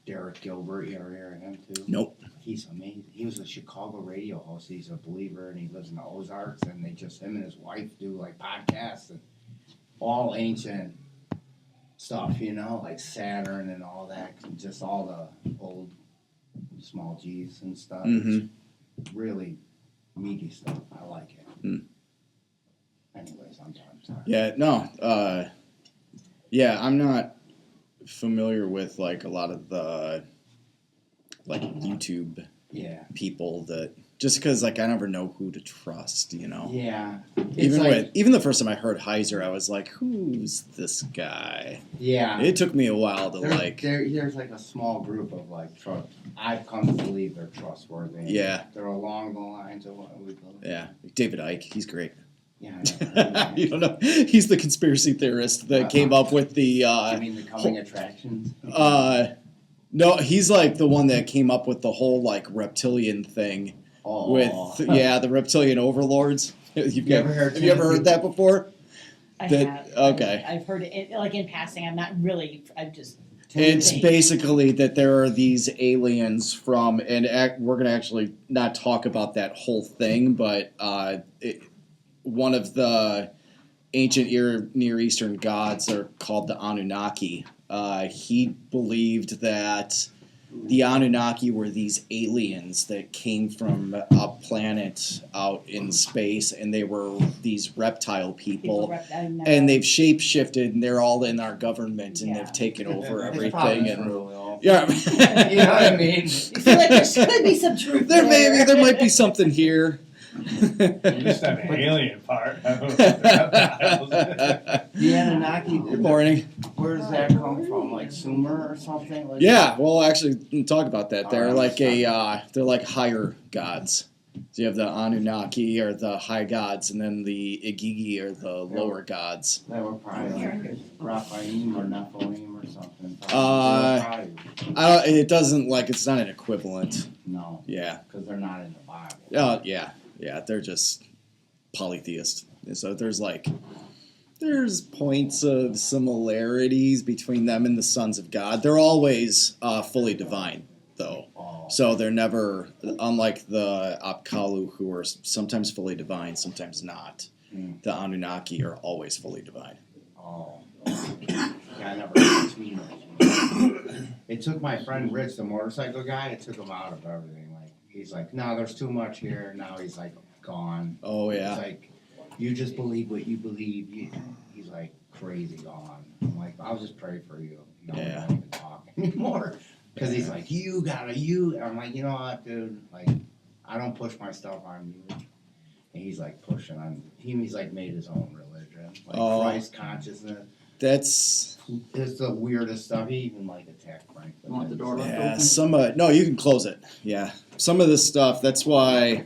Derek Gilbert, you ever hear of him too? Nope. He's amazing. He was a Chicago radio host. He's a believer, and he lives in the Ozarks. And they just him and his wife do like podcasts and all ancient stuff, like Saturn and all that, just all the old small G's and stuff. Mm-hmm. It's really meaty stuff. I like it. Mm. Anyways, I'm done. Sorry. Yeah. No. Yeah, I'm not familiar with like a lot of the like YouTube people that just because like I never know who to trust, Yeah. Even the first time I heard Heiser, I was like, who's this guy? Yeah. It took me a while to there's like a small group of like trust. I've come to believe they're trustworthy. Yeah. They're along the lines of what we believe. Yeah. David Icke, he's great. Yeah, I never heard of You don't know. He's the conspiracy theorist that came up with the. You mean the coming attractions? No, he's like the one that came up with the whole like reptilian thing. Oh. With the reptilian overlords. Have you ever heard that before? I have. Okay. I've heard it like in passing. I'm not really. I've just. It's basically that there are these aliens from, and we're going to actually not talk about that whole thing, but one of the ancient Near Eastern gods are called the Anunnaki. He believed that the Anunnaki were these aliens that came from a planet out in space, and they were these reptile people, and they've shape-shifted, and they're all in our government, and they've taken over everything. And yeah, you know what I mean. You feel like there should be some truth there. There might be something here. Just that alien part. The Anunnaki. Good morning. Where does that come from? Like Sumer or something? Like Yeah, well, actually, we'll talk about that. They're Alright, they're like higher gods. So you have the Anunnaki or the high gods, and then the Igigi are the lower gods. They were probably like Raphaim or Nephilim or something. It doesn't it's not an equivalent. No. Yeah. Because they're not in the Bible. Yeah, they're just polytheist. So there's points of similarities between them and the sons of God. They're always fully divine, though. Oh. So they're never, unlike the Apkallu, who are sometimes fully divine, sometimes not. The Anunnaki are always fully divine. Oh. Yeah, I never heard between those. It took my friend Rich, the motorcycle guy, it took him out of everything. He's like, no, there's too much here. Now he's like gone. Oh, yeah. He's like, you just believe what you believe. He's like crazy gone. I'm like, I'll just pray for you. We don't even talk anymore. Because he's like, I'm like, you know what, dude? Like, I don't push my stuff on you. And he's like pushing on. He's like made his own religion. Like Christ consciousness. It's the weirdest stuff. He even attacked Franklin. You want the door left open? Yeah, no, you can close it. Yeah. Some of this stuff, that's why,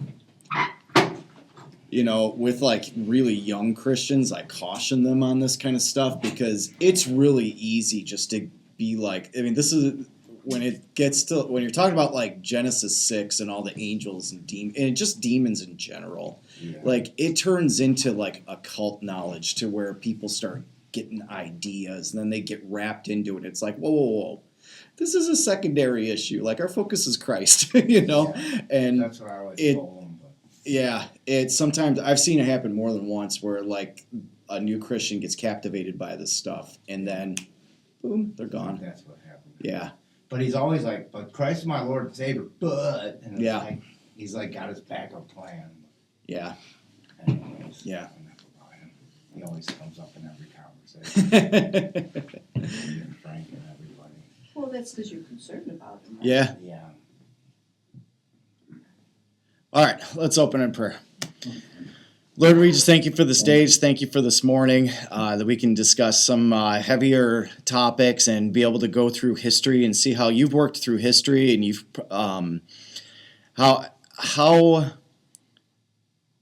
with really young Christians, I caution them on this kind of stuff because it's really easy just to be this is when you're talking about Genesis 6 and all the angels and and just demons in general, it turns into occult knowledge to where people start getting ideas and then they get wrapped into it. It's like, whoa. This is a secondary issue. Our focus is Christ, Yeah, and that's what I always told them. Yeah, it's sometimes I've seen it happen more than once where a new Christian gets captivated by this stuff and then, boom, they're gone. That's what happened. Yeah, but he's always like, "But Christ is my Lord and Savior." But and it's he's got his backup plan. Yeah. Anyways, Yeah. He always comes up in every conversation. And Frank and everybody. Well, that's because you're concerned about him. Right? Yeah. Yeah. All right, let's open in prayer. Lord, we just thank you for the stage. Thank you for this morning that we can discuss some heavier topics and be able to go through history and see how you've worked through history and you've how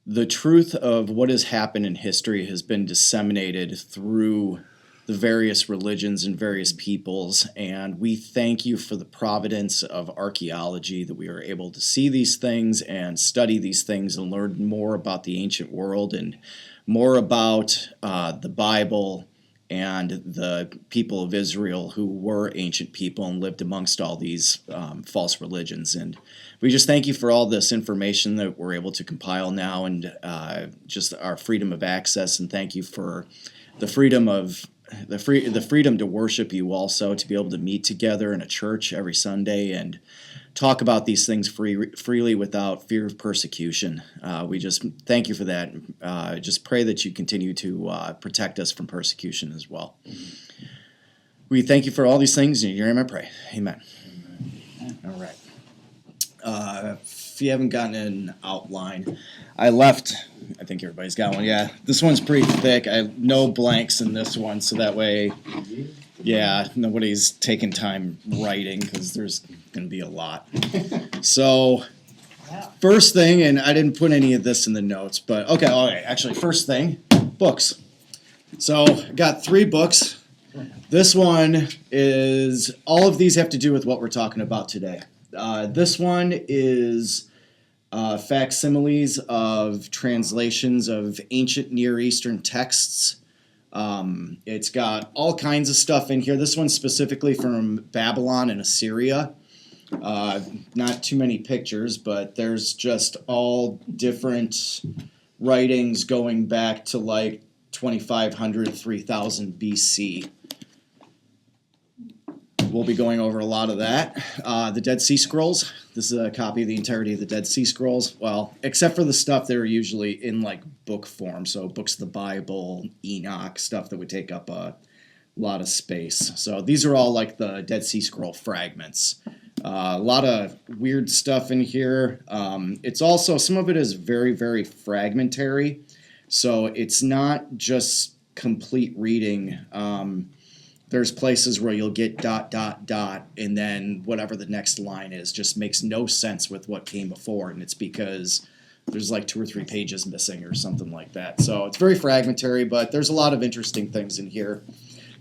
the truth of what has happened in history has been disseminated through the various religions and various peoples, and we thank you for the providence of archaeology that we are able to see these things and study these things and learn more about the ancient world and more about the Bible and the people of Israel who were ancient people and lived amongst all these false religions. And we just thank you for all this information that we're able to compile now, and just our freedom of access. And thank you for the freedom to worship you, also to be able to meet together in a church every Sunday and talk about these things freely without fear of persecution. We just thank you for that. Just pray that you continue to protect us from persecution as well. We thank you for all these things. In your name I pray. Amen. All right. If you haven't gotten an outline, I left. I think everybody's got one. Yeah, this one's pretty thick. I have no blanks in this one, so that way, yeah, nobody's taking time writing because there's going to be a lot. So, first thing, and I didn't put any of this in the notes, but okay, actually, first thing, books. So, I got 3 books. This one is, all of these have to do with what we're talking about today. This one is facsimiles of translations of ancient Near Eastern texts. It's got all kinds of stuff in here. This one's specifically from Babylon and Assyria. Not too many pictures, but there's just all different writings going back to like 2500, 3000 BC. We'll be going over a lot of that. The Dead Sea Scrolls. This is a copy of the entirety of the Dead Sea Scrolls. Well, except for the stuff that are usually in like book form. So books of the Bible, Enoch, stuff that would take up a lot of space. So these are all like the Dead Sea Scroll fragments. A lot of weird stuff in here. It's also, some of it is very, very fragmentary. So it's not just complete reading. There's places where you'll get ... and then whatever the next line is just makes no sense with what came before, and it's because there's like 2 or 3 pages missing or something like that. So it's very fragmentary, but there's a lot of interesting things in here,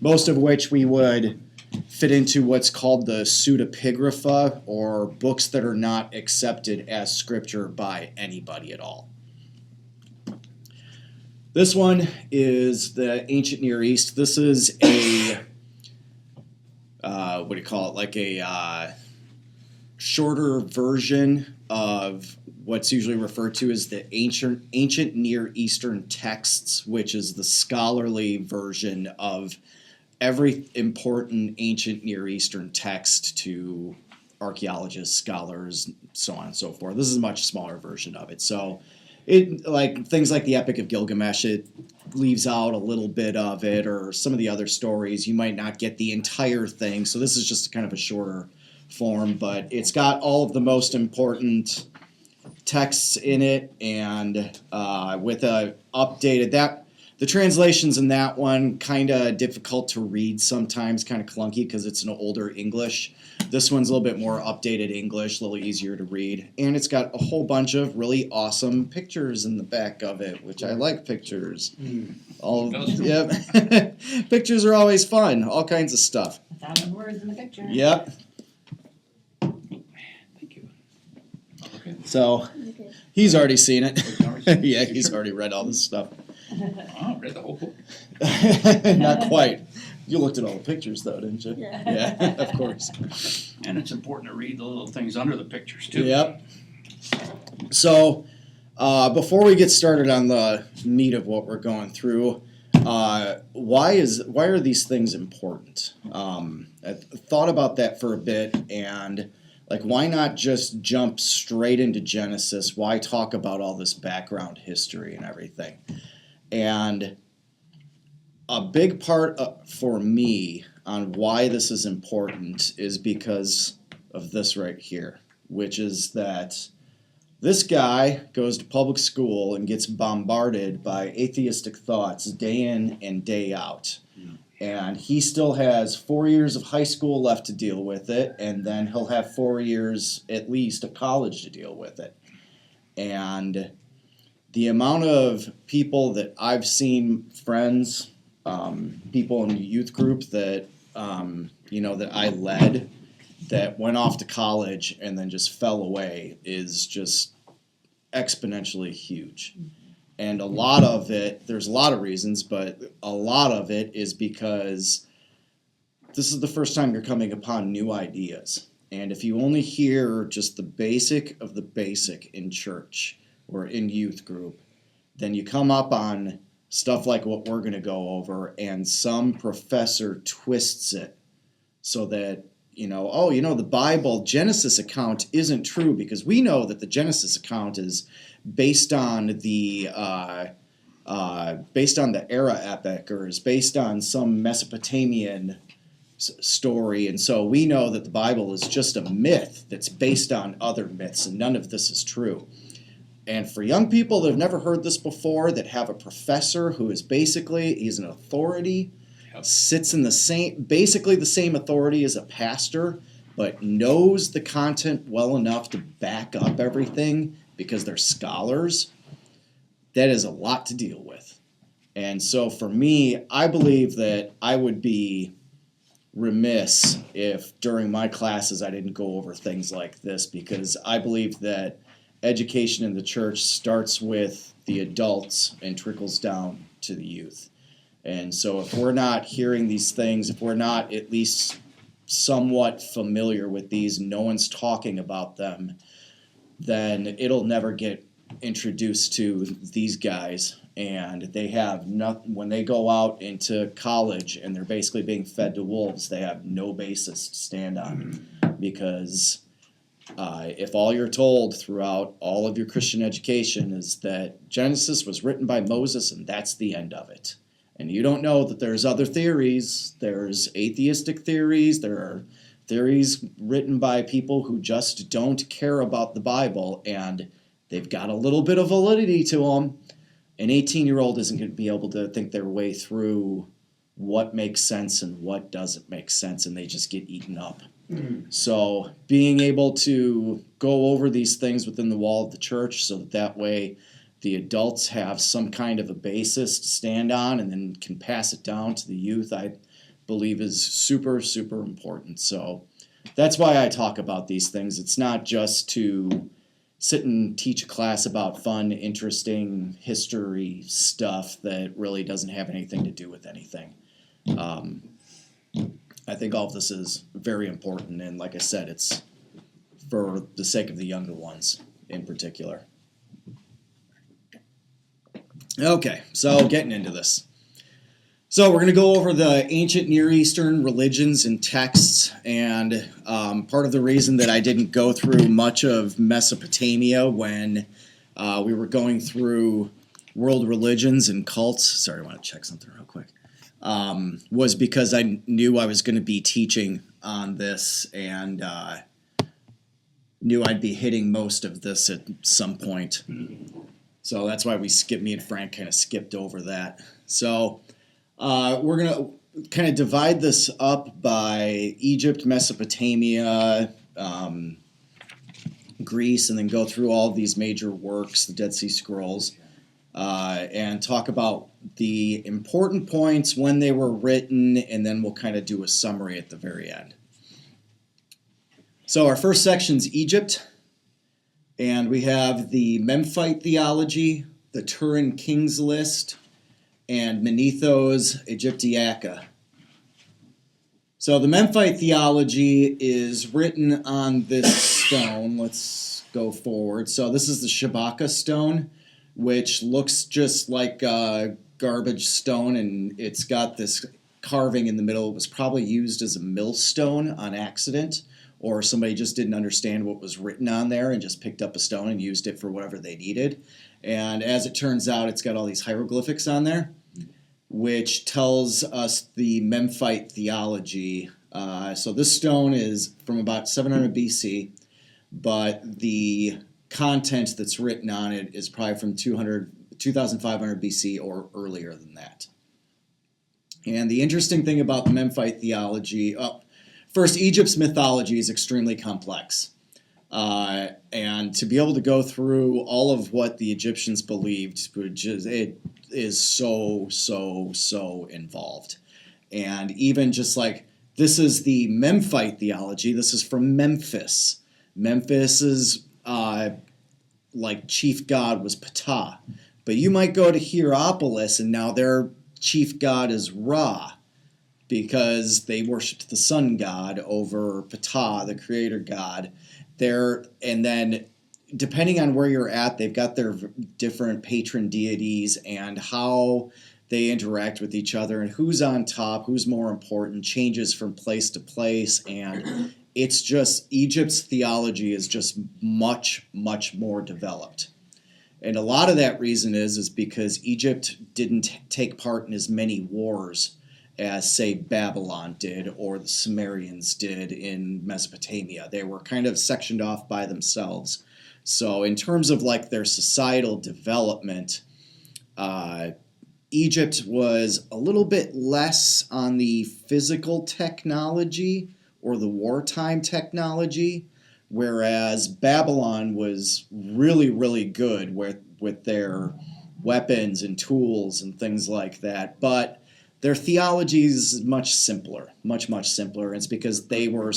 most of which we would fit into what's called the pseudepigrapha, or books that are not accepted as scripture by anybody at all. This one is the Ancient Near East. This is a what do you call it? Like a shorter version of what's usually referred to as the ancient Near Eastern texts, which is the scholarly version of every important ancient Near Eastern text to archaeologists, scholars, so on and so forth. This is a much smaller version of it. So it, like things like the Epic of Gilgamesh, it leaves out a little bit of it, or some of the other stories, you might not get the entire thing. So this is just kind of a shorter form, but it's got all of the most important texts in it, and with a updated, the translations in that one kind of difficult to read sometimes, kind of clunky because it's an older English. This one's a little bit more updated English, a little easier to read, and it's got a whole bunch of really awesome pictures in the back of it, which I like pictures. Yep. Pictures are always fun, all kinds of stuff. 1,000 words in the picture. Yep. Thank you. Okay. So he's already seen it. Yeah, he's already read all this stuff. Oh, read the whole book. Not quite. You looked at all the pictures, though, didn't you? Yeah. Of course. And it's important to read the little things under the pictures, too. Yep. So, before we get started on the meat of what we're going through, why are these things important? I thought about that for a bit, and like, why not just jump straight into Genesis? Why talk about all this background history and everything? And a big part for me on why this is important is because of this right here, which is that this guy goes to public school and gets bombarded by atheistic thoughts day in and day out. And he still has 4 years of high school left to deal with it, and then he'll have 4 years at least of college to deal with it. And the amount of people that I've seen, friends, people in the youth group that, that I led, that went off to college and then just fell away, is just exponentially huge. And a lot of it, there's a lot of reasons, but a lot of it is because this is the first time you're coming upon new ideas. And if you only hear just the basic of the basic in church or in youth group, then you come up on stuff like what we're going to go over, and some professor twists it so that, the Bible Genesis account isn't true, because we know that the Genesis account is based on the era epic, or is based on some Mesopotamian story, and so we know that the Bible is just a myth that's based on other myths, and none of this is true. And for young people that have never heard this before, that have a professor who is he's an authority, sits in the same authority as a pastor, but knows the content well enough to back up everything because they're scholars, that is a lot to deal with. And so for me, I believe that I would be remiss if during my classes I didn't go over things like this, because I believe that education in the church starts with the adults and trickles down to the youth. And so if we're not hearing these things, if we're not at least somewhat familiar with these, no one's talking about them, then it'll never get introduced to these guys. And they have nothing, when they go out into college and they're basically being fed to wolves, they have no basis to stand on. Because if all you're told throughout all of your Christian education is that Genesis was written by Moses and that's the end of it, and you don't know that there's other theories, there's atheistic theories, there are theories written by people who just don't care about the Bible, and they've got a little bit of validity to them, an 18-year-old isn't going to be able to think their way through what makes sense and what doesn't make sense, and they just get eaten up. So being able to go over these things within the wall of the church, so that way the adults have some kind of a basis to stand on and then can pass it down to the youth, I believe is super, super important. So that's why I talk about these things. It's not just to sit and teach a class about fun, interesting history stuff that really doesn't have anything to do with anything. I think all of this is very important, and like I said, it's for the sake of the younger ones in particular. Okay, so getting into this. So we're going to go over the ancient Near Eastern religions and texts, and part of the reason that I didn't go through much of Mesopotamia when we were going through world religions and cults, sorry, I want to check something real quick, was because I knew I was going to be teaching on this, and knew I'd be hitting most of this at some point. So that's why me and Frank kind of skipped over that. So we're going to kind of divide this up by Egypt, Mesopotamia, Greece, and then go through all of these major works, the Dead Sea Scrolls, and talk about the important points, when they were written, and then we'll kind of do a summary at the very end. So our first section's Egypt, and we have the Memphite theology, the Turin Kings List, and Manetho's Egyptiaca. So the Memphite theology is written on this stone. Let's go forward. So this is the Shabaka stone, which looks just like a garbage stone, and it's got this carving in the middle. It was probably used as a millstone on accident, or somebody just didn't understand what was written on there and just picked up a stone and used it for whatever they needed. And as it turns out, it's got all these hieroglyphics on there, which tells us the Memphite theology. So this stone is from about 700 BC, but the content that's written on it is probably from 2500 BC or earlier than that. And the interesting thing about the Memphite theology, first, Egypt's mythology is extremely complex. And to be able to go through all of what the Egyptians believed, it is so involved. And even just like, this is the Memphite theology, this is from Memphis. Memphis's like chief god was Ptah, But you might go to Hierapolis, and now their chief god is Ra, because they worshipped the sun god over Ptah, the creator god. And then depending on where you're at, they've got their different patron deities and how they interact with each other, and who's on top, who's more important, changes from place to place. And it's just, Egypt's theology is just much, much more developed. And a lot of that reason is because Egypt didn't take part in as many wars as, say, Babylon did or the Sumerians did in Mesopotamia. They were kind of sectioned off by themselves. So in terms of like their societal development, Egypt was a little bit less on the physical technology or the wartime technology, whereas Babylon was really, really good with their weapons and tools and things like that. But their theology is much simpler, much, much simpler. It's because they were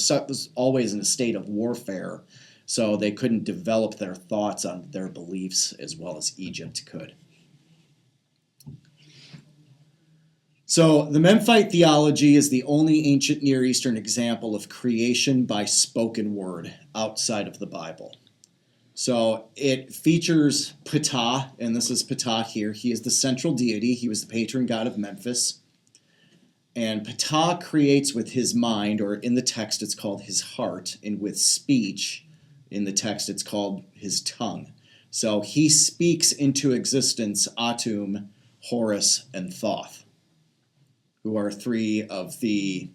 always in a state of warfare, so they couldn't develop their thoughts on their beliefs as well as Egypt could. So the Memphite theology is the only ancient Near Eastern example of creation by spoken word outside of the Bible. So it features Ptah, and this is Ptah here. He is the central deity. He was the patron god of Memphis. And Ptah creates with his mind, or in the text it's called his heart, and with speech, in the text it's called his tongue. So he speaks into existence Atum, Horus, and Thoth, who are three of the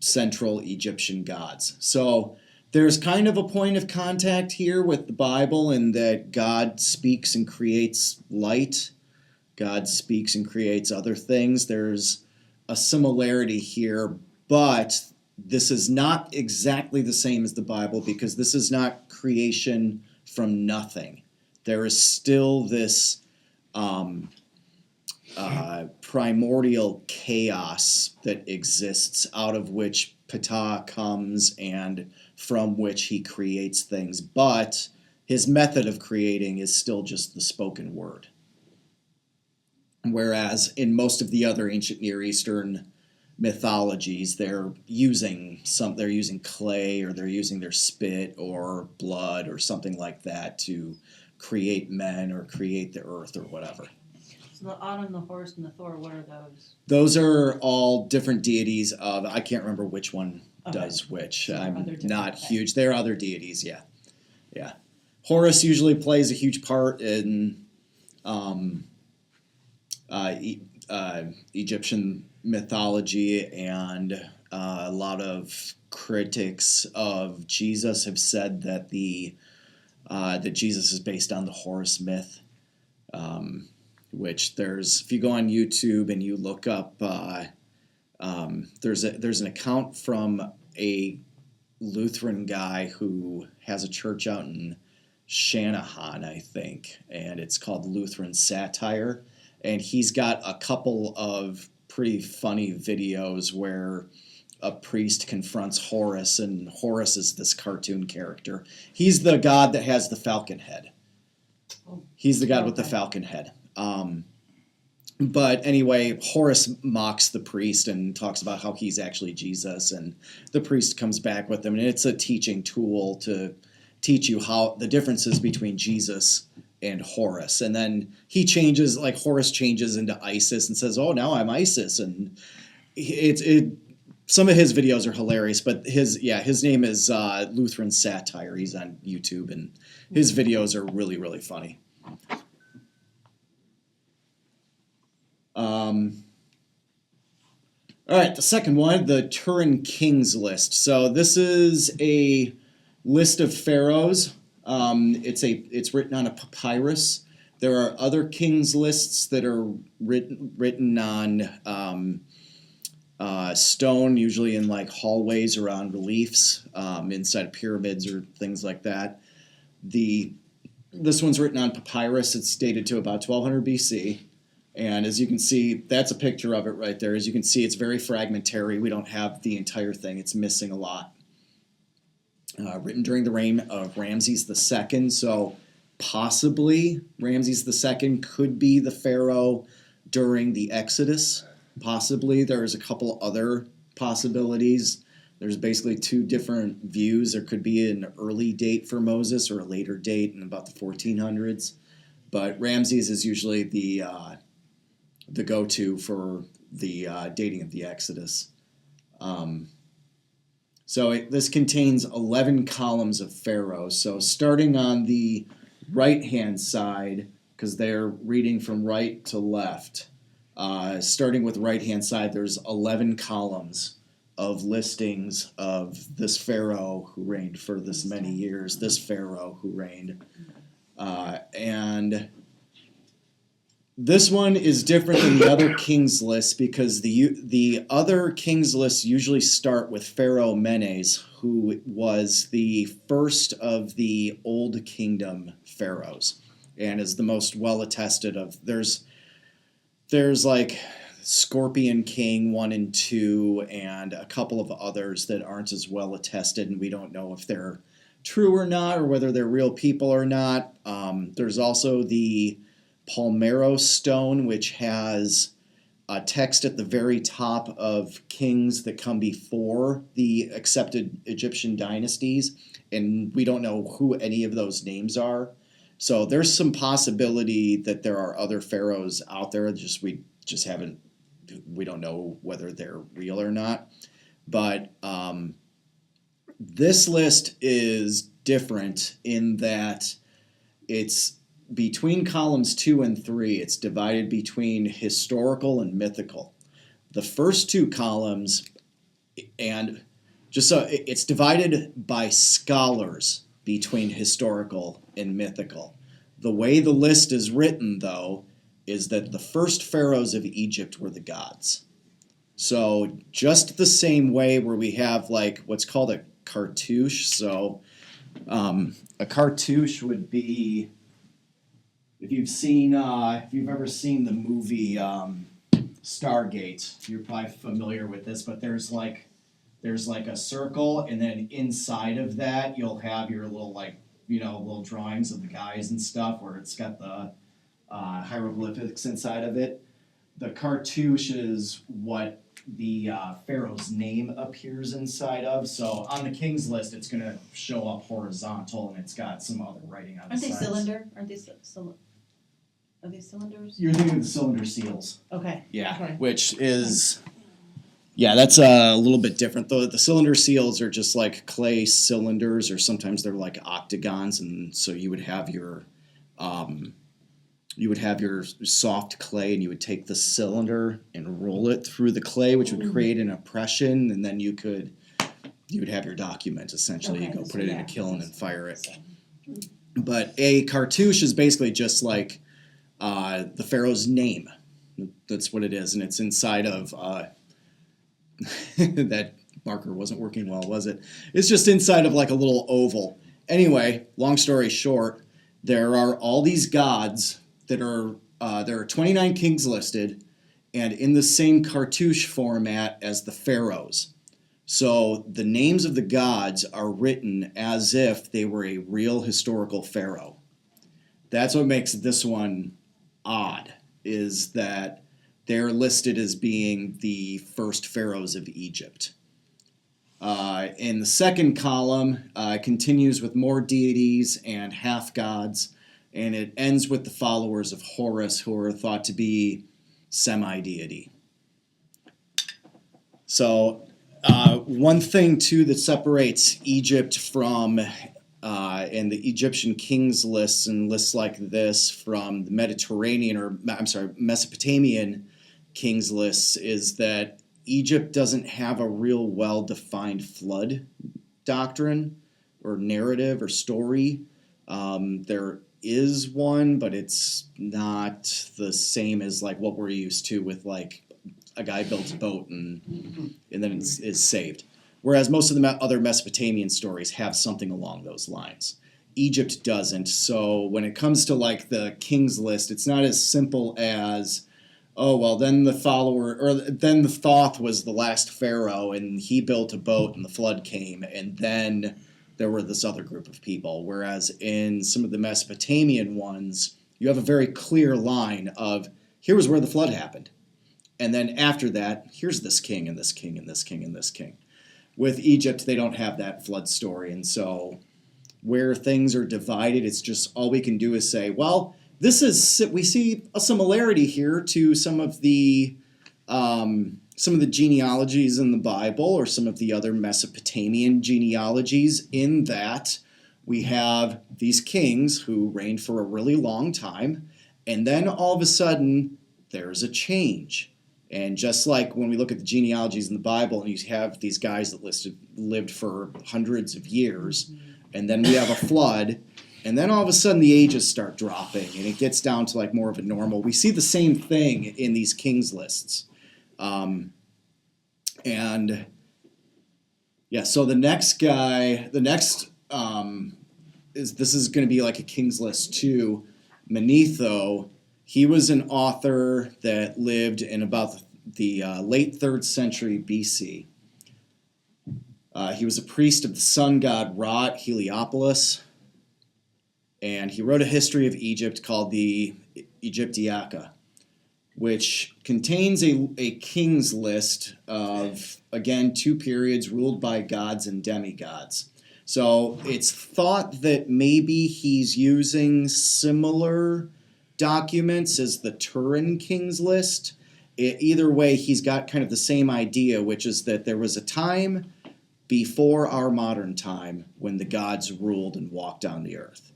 central Egyptian gods. So there's kind of a point of contact here with the Bible in that God speaks and creates light. God speaks and creates other things. There's a similarity here, but this is not exactly the same as the Bible because this is not creation from nothing. There is still this primordial chaos that exists out of which Ptah comes and from which he creates things, but his method of creating is still just the spoken word. Whereas in most of the other ancient Near Eastern mythologies, they're using clay, or they're using their spit or blood or something like that to create men or create the earth or whatever. So the Atum, the Horus, and the Thor, what are those? Those are all different deities of, I can't remember which one does which. So I'm other not different- huge. They're other deities, yeah. Yeah. Horus usually plays a huge part in Egyptian mythology, and a lot of critics of Jesus have said that that Jesus is based on the Horus myth. Which if you go on YouTube and you look up, there's an account from a Lutheran guy who has a church out in Shanahan, I think, and it's called Lutheran Satire, and he's got a couple of pretty funny videos where a priest confronts Horus, and Horus is this cartoon character. He's the god that has the falcon head. He's the god with the falcon head. But anyway, Horus mocks the priest and talks about how he's actually Jesus, and the priest comes back with him, and it's a teaching tool to teach you how the differences between Jesus and Horus. And then Horus changes into Isis and says, "Oh, now I'm Isis," and some of his videos are hilarious, but his name is Lutheran Satire. He's on YouTube, and his videos are really, really funny. All right, the second one, the Turin Kings list. So this is a list of pharaohs. It's written on a papyrus. There are other kings lists that are written on stone, usually in like hallways around reliefs, inside of pyramids or things like that. This one's written on papyrus. It's dated to about 1200 BC. And as you can see, that's a picture of it right there. As you can see, it's very fragmentary. We don't have the entire thing. It's missing a lot. Written during the reign of Ramses II. So possibly Ramses II could be the pharaoh during the Exodus. Possibly. There's a couple other possibilities. There's basically two different views. There could be an early date for Moses or a later date in about the 1400s. But Ramses is usually the go-to for the dating of the Exodus. This contains 11 columns of pharaohs. So starting on the right-hand side, because they're reading from right to left, starting with right-hand side, there's 11 columns of listings of this pharaoh who reigned for this many years, this pharaoh who reigned. And this one is different than the other kings lists because the other kings lists usually start with Pharaoh Menes, who was the first of the Old Kingdom pharaohs and is the most well attested of. There's like Scorpion King 1 and 2 and a couple of others that aren't as well attested, and we don't know if they're true or not or whether they're real people or not. There's also the Palmero stone, which has a text at the very top of kings that come before the accepted Egyptian dynasties, and we don't know who any of those names are. So there's some possibility that there are other pharaohs out there. We don't know whether they're real or not. But this list is different in that it's between columns 2 and 3, it's divided between historical and mythical. The first two columns, and just so it's divided by scholars between historical and mythical. The way the list is written, though, is that the first pharaohs of Egypt were the gods. So just the same way where we have like what's called a cartouche. So a cartouche would be, if you've ever seen the movie Stargate, you're probably familiar with this, but there's like a circle, and then inside of that you'll have your little little drawings of the guys and stuff where it's got the hieroglyphics inside of it. The cartouche is what the pharaoh's name appears inside of. So on the king's list, it's going to show up horizontal, and it's got some other writing on the Aren't they sides. cylinder? Are they cylinders? You're thinking of the cylinder seals. Okay. Yeah, Okay. which is, that's a little bit different. The cylinder seals are just like clay cylinders, or sometimes they're like octagons, and so you would have your soft clay, and you would take the cylinder and roll it through the clay, which would create an impression, and then you would have your document essentially. Okay, You go so put it in yeah. a kiln and fire it. But a cartouche is basically just like the pharaoh's name. That's what it is, and it's inside of that marker wasn't working well, was it? It's just inside of like a little oval. Anyway, long story short, there are all these gods that are there are 29 kings listed, and in the same cartouche format as the pharaohs. So the names of the gods are written as if they were a real historical pharaoh. That's what makes this one odd, is that they're listed as being the first pharaohs of Egypt. In the second column, continues with more deities and half-gods, and it ends with the followers of Horus, who are thought to be semi-deity. So one thing, too, that separates Egypt from and the Egyptian kings lists and lists like this from the Mesopotamian kings lists is that Egypt doesn't have a real well-defined flood doctrine or narrative or story. There is one, but it's not the same as like what we're used to with like a guy builds a boat and then is saved. Whereas most of the other Mesopotamian stories have something along those lines. Egypt doesn't. So when it comes to like the king's list, it's not as simple as, oh, well, then the Thoth was the last pharaoh and he built a boat and the flood came and then there were this other group of people. Whereas in some of the Mesopotamian ones, you have a very clear line of here was where the flood happened. And then after that, here's this king and this king and this king and this king. With Egypt, they don't have that flood story. And so where things are divided, it's just all we can do is say, well, we see a similarity here to some of the genealogies in the Bible or some of the other Mesopotamian genealogies, in that we have these kings who reigned for a really long time, and then all of a sudden there's a change. And just like when we look at the genealogies in the Bible and you have these guys that lived for hundreds of years, and then we have a flood, and then all of a sudden the ages start dropping and it gets down to like more of a normal. We see the same thing in these kings lists. And yeah, so the next guy, this is going to be like a king's list too. Manetho, he was an author that lived in about the late 3rd century BC. He was a priest of the sun god Ra at Heliopolis, and he wrote a history of Egypt called the Egyptiaca, which contains a king's list of, again, 2 periods ruled by gods and demigods. So it's thought that maybe he's using similar documents as the Turin king's list. Either way, he's got kind of the same idea, which is that there was a time before our modern time when the gods ruled and walked on the earth.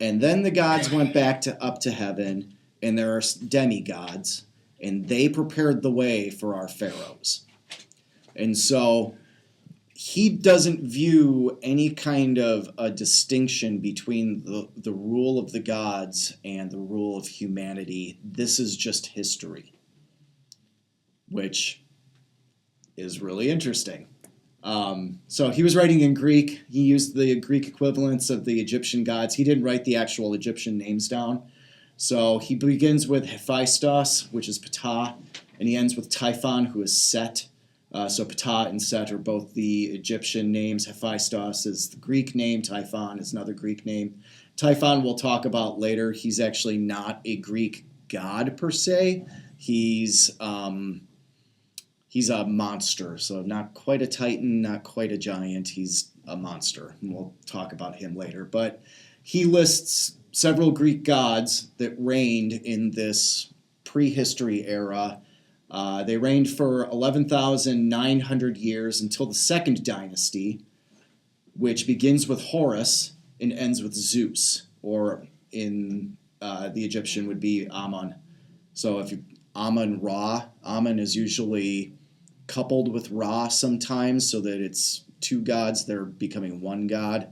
And then the gods went back up to heaven, and there are demigods, and they prepared the way for our pharaohs. And so he doesn't view any kind of a distinction between the rule of the gods and the rule of humanity. This is just history, which is really interesting. So he was writing in Greek. He used the Greek equivalents of the Egyptian gods. He didn't write the actual Egyptian names down. So he begins with Hephaestus, which is Ptah, and he ends with Typhon, who is Set. So Ptah and Set are both the Egyptian names. Hephaestus is the Greek name. Typhon is another Greek name. Typhon we'll talk about later. He's actually not a Greek god per se. He's a monster, so not quite a titan, not quite a giant. He's a monster, and we'll talk about him later. But he lists several Greek gods that reigned in this prehistory era. They reigned for 11,900 years until the Second Dynasty, which begins with Horus and ends with Zeus, or in the Egyptian would be Amun. So if you Amun-Ra, Amun is usually coupled with Ra sometimes, so that it's 2 gods, they're becoming 1 god.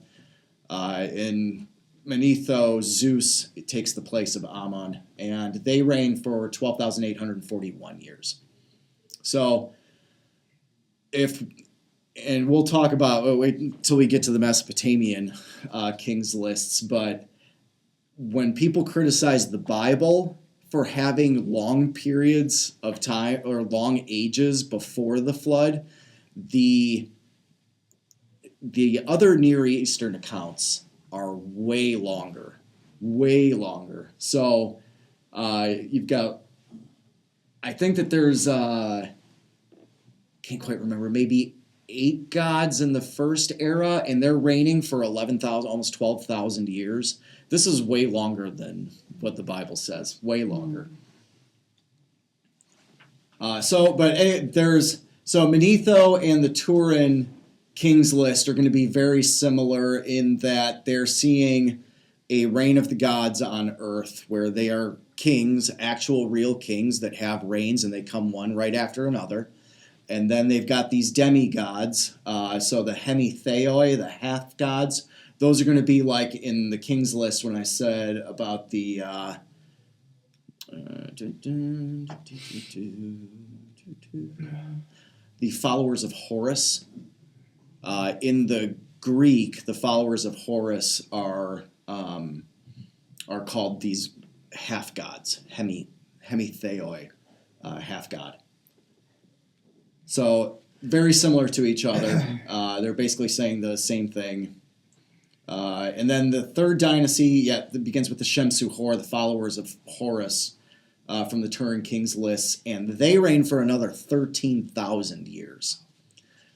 In Manetho, Zeus, it takes the place of Amun, and they reign for 12,841 years. So, and we'll talk about, wait until we get to the Mesopotamian kings lists, but when people criticize the Bible for having long periods of time or long ages before the flood, the other Near Eastern accounts are way longer. So you've got, I think that there's, can't quite remember, maybe 8 gods in the first era, and they're reigning for 11,000, almost 12,000 years. This is way longer than what the Bible says, way longer. So Manetho and the Turin kings list are going to be very similar in that they're seeing a reign of the gods on earth where they are kings, actual real kings that have reigns, and they come one right after another. And then they've got these demigods, so the hemitheoi, the half gods. Those are going to be like in the king's list when I said about the followers of Horus. In the Greek, the followers of Horus are called these half gods, hemitheoi, half god. So very similar to each other. They're basically saying the same thing. And then the third dynasty, that begins with the Shem-Suhor, the followers of Horus, from the Turin Kings list, and they reigned for another 13,000 years.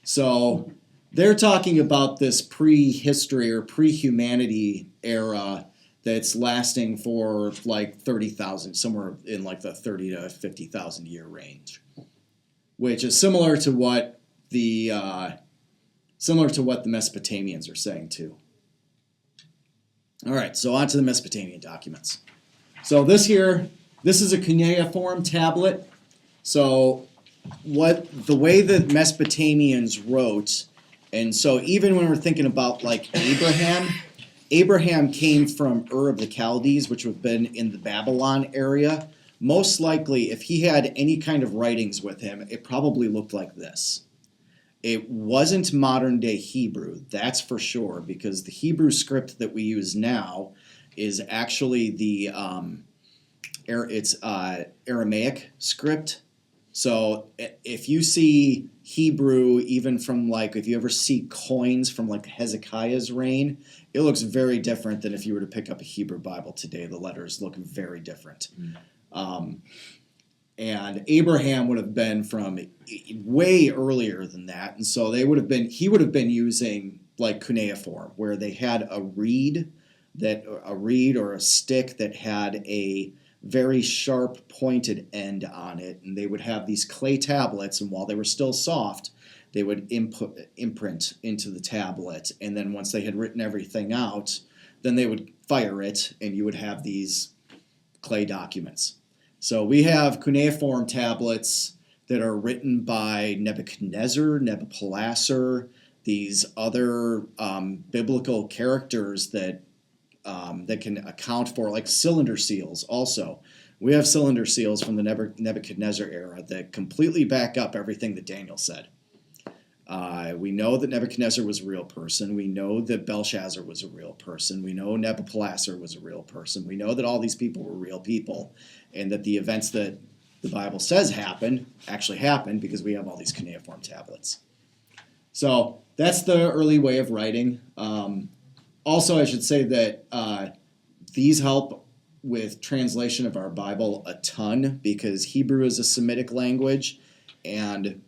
So they're talking about this prehistory or pre-humanity era that's lasting for like 30,000, somewhere in like the 30 to 50,000 year range, which is similar to what the Mesopotamians are saying too. All right, so on to the Mesopotamian documents. So this is a cuneiform tablet. So the way that Mesopotamians wrote, and so even when we're thinking about like Abraham came from Ur of the Chaldees, which would have been in the Babylon area. Most likely, if he had any kind of writings with him, it probably looked like this. It wasn't modern day Hebrew, that's for sure, because the Hebrew script that we use now is actually the Aramaic script. So if you see Hebrew, even from like, if you ever see coins from like Hezekiah's reign, it looks very different than if you were to pick up a Hebrew Bible today. The letters look very different. And Abraham would have been from way earlier than that. And so he would have been using like cuneiform, where they had a reed or a stick that had a very sharp pointed end on it, and they would have these clay tablets, and while they were still soft, they would imprint into the tablet, and then once they had written everything out, then they would fire it, and you would have these clay documents. So we have cuneiform tablets that are written by Nebuchadnezzar, Nabopolassar, these other biblical characters that can account for, like cylinder seals also. We have cylinder seals from the Nebuchadnezzar era that completely back up everything that Daniel said. We know that Nebuchadnezzar was a real person. We know that Belshazzar was a real person. We know Nabopolassar was a real person. We know that all these people were real people, and that the events that the Bible says happened actually happened because we have all these cuneiform tablets. So that's the early way of writing. Also, I should say that these help with translation of our Bible a ton, because Hebrew is a Semitic language, and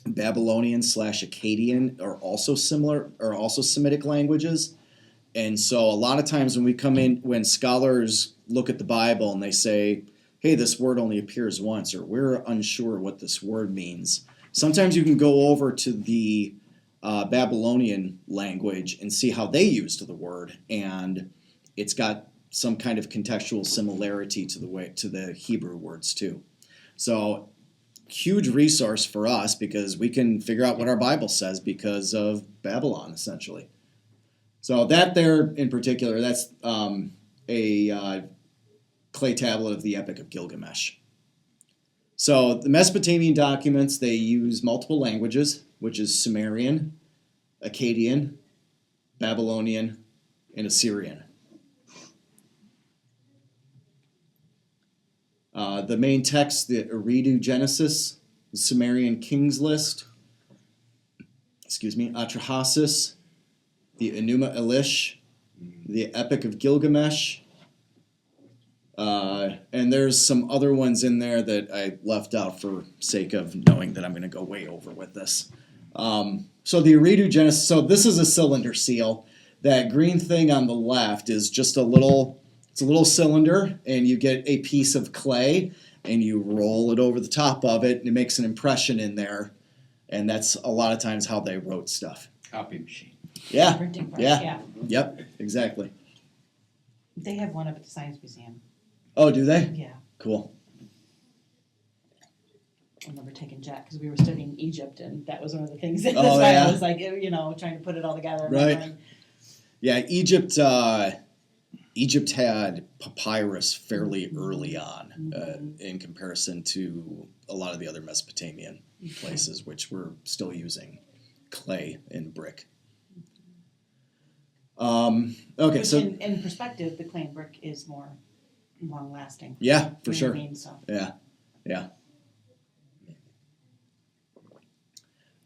Babylonian/Akkadian are also Semitic languages. And so a lot of times when scholars look at the Bible and they say, hey, this word only appears once, or we're unsure what this word means, sometimes you can go over to the Babylonian language and see how they used the word, and it's got some kind of contextual similarity to the Hebrew words too. So huge resource for us, because we can figure out what our Bible says because of Babylon, essentially. So that there in particular, that's a clay tablet of the Epic of Gilgamesh. So the Mesopotamian documents, they use multiple languages, which is Sumerian, Akkadian, Babylonian, and Assyrian. The main text, the Eridu Genesis, the Sumerian Kings List, Atrahasis, the Enuma Elish, the Epic of Gilgamesh, and there's some other ones in there that I left out for sake of knowing that I'm going to go way over with this. So the Eridu Genesis, so this is a cylinder seal. That green thing on the left is just a little cylinder, and you get a piece of clay, and you roll it over the top of it, and it makes an impression in there. And that's a lot of times how they wrote stuff. Copy machine. Yeah, Printing press, yeah. Yep, exactly. They have one up at the Science Museum. Oh, do they? Yeah. Cool. I remember taking Jack because we were studying Egypt, and that was one of the things. That's Oh, why yeah. I was like, trying to put it all together. Right. Yeah, Egypt had papyrus fairly early on in comparison to a lot of the other Mesopotamian places, which were still using clay and brick. Okay, Which so in perspective, the clay and brick is more long-lasting. yeah, for You know sure. what I mean? So. Yeah.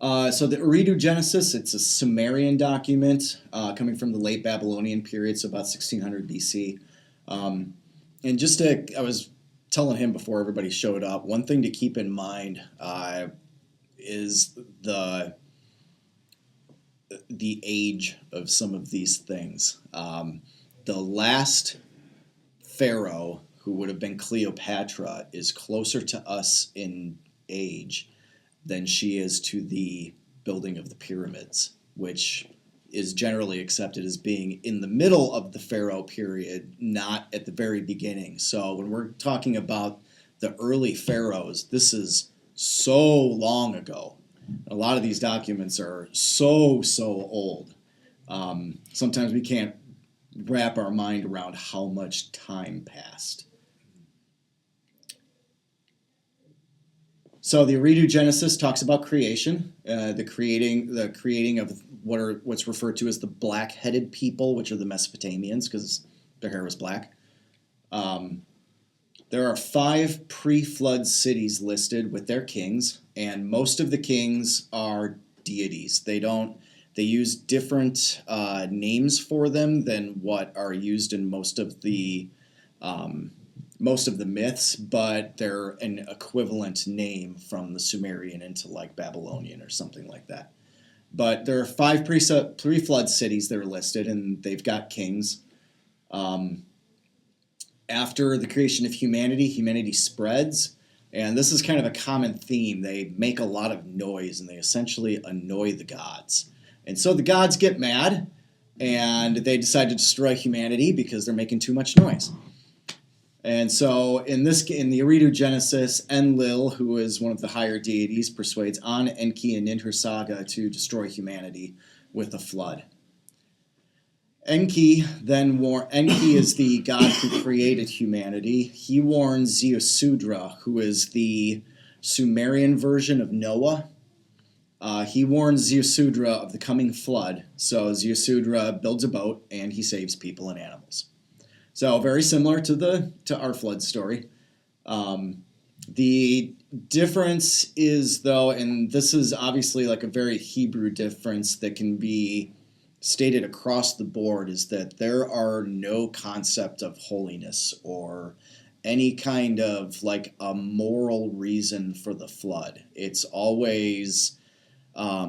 So the Eridu Genesis, it's a Sumerian document coming from the late Babylonian period, so about 1600 BC. And I was telling him before everybody showed up, one thing to keep in mind is the age of some of these things. The last pharaoh, who would have been Cleopatra, is closer to us in age than she is to the building of the pyramids, which is generally accepted as being in the middle of the pharaoh period, not at the very beginning. So when we're talking about the early pharaohs, this is so long ago. A lot of these documents are so old. Sometimes we can't wrap our mind around how much time passed. So the Eridu Genesis talks about creation, the creating of what's referred to as the black-headed people, which are the Mesopotamians, because their hair was black. There are 5 pre-flood cities listed with their kings, and most of the kings are deities. They use different names for them than what are used in most of the myths, but they're an equivalent name from the Sumerian into like Babylonian or something like that. But there are 5 pre-flood cities that are listed, and they've got kings. After the creation of humanity spreads, and this is kind of a common theme. They make a lot of noise, and they essentially annoy the gods. And so the gods get mad, and they decide to destroy humanity because they're making too much noise. And so in the Eridu Genesis, Enlil, who is one of the higher deities, persuades An, Enki, and Ninhursag to destroy humanity with a flood. Enki is the god who created humanity. He warns Ziusudra, who is the Sumerian version of Noah. He warns Ziusudra of the coming flood. So Ziusudra builds a boat and he saves people and animals. So very similar to our flood story. The difference is, though, and this is obviously like a very Hebrew difference that can be stated across the board, is that there are no concept of holiness or any kind of like a moral reason for the flood. It's always, how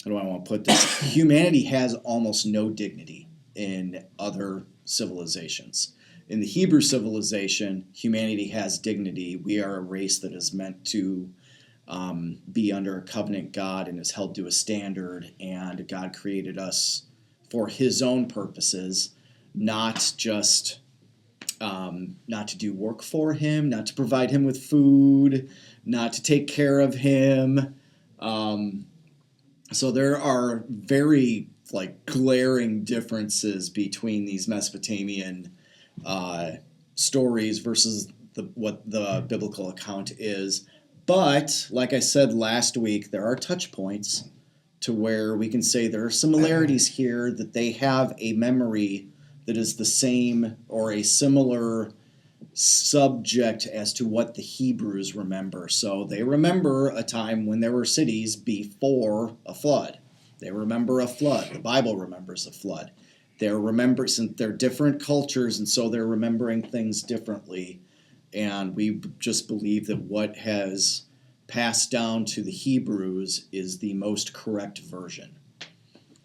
do I want to put this? Humanity has almost no dignity in other civilizations. In the Hebrew civilization, humanity has dignity. We are a race that is meant to be under a covenant God and is held to a standard, and God created us for his own purposes, not just not to do work for him, not to provide him with food, not to take care of him. So there are very like glaring differences between these Mesopotamian stories versus what the biblical account is. But, like I said last week, there are touch points to where we can say there are similarities here, that they have a memory that is the same or a similar subject as to what the Hebrews remember. So they remember a time when there were cities before a flood. They remember a flood. The Bible remembers a flood. They're different cultures, and so they're remembering things differently. And we just believe that what has passed down to the Hebrews is the most correct version.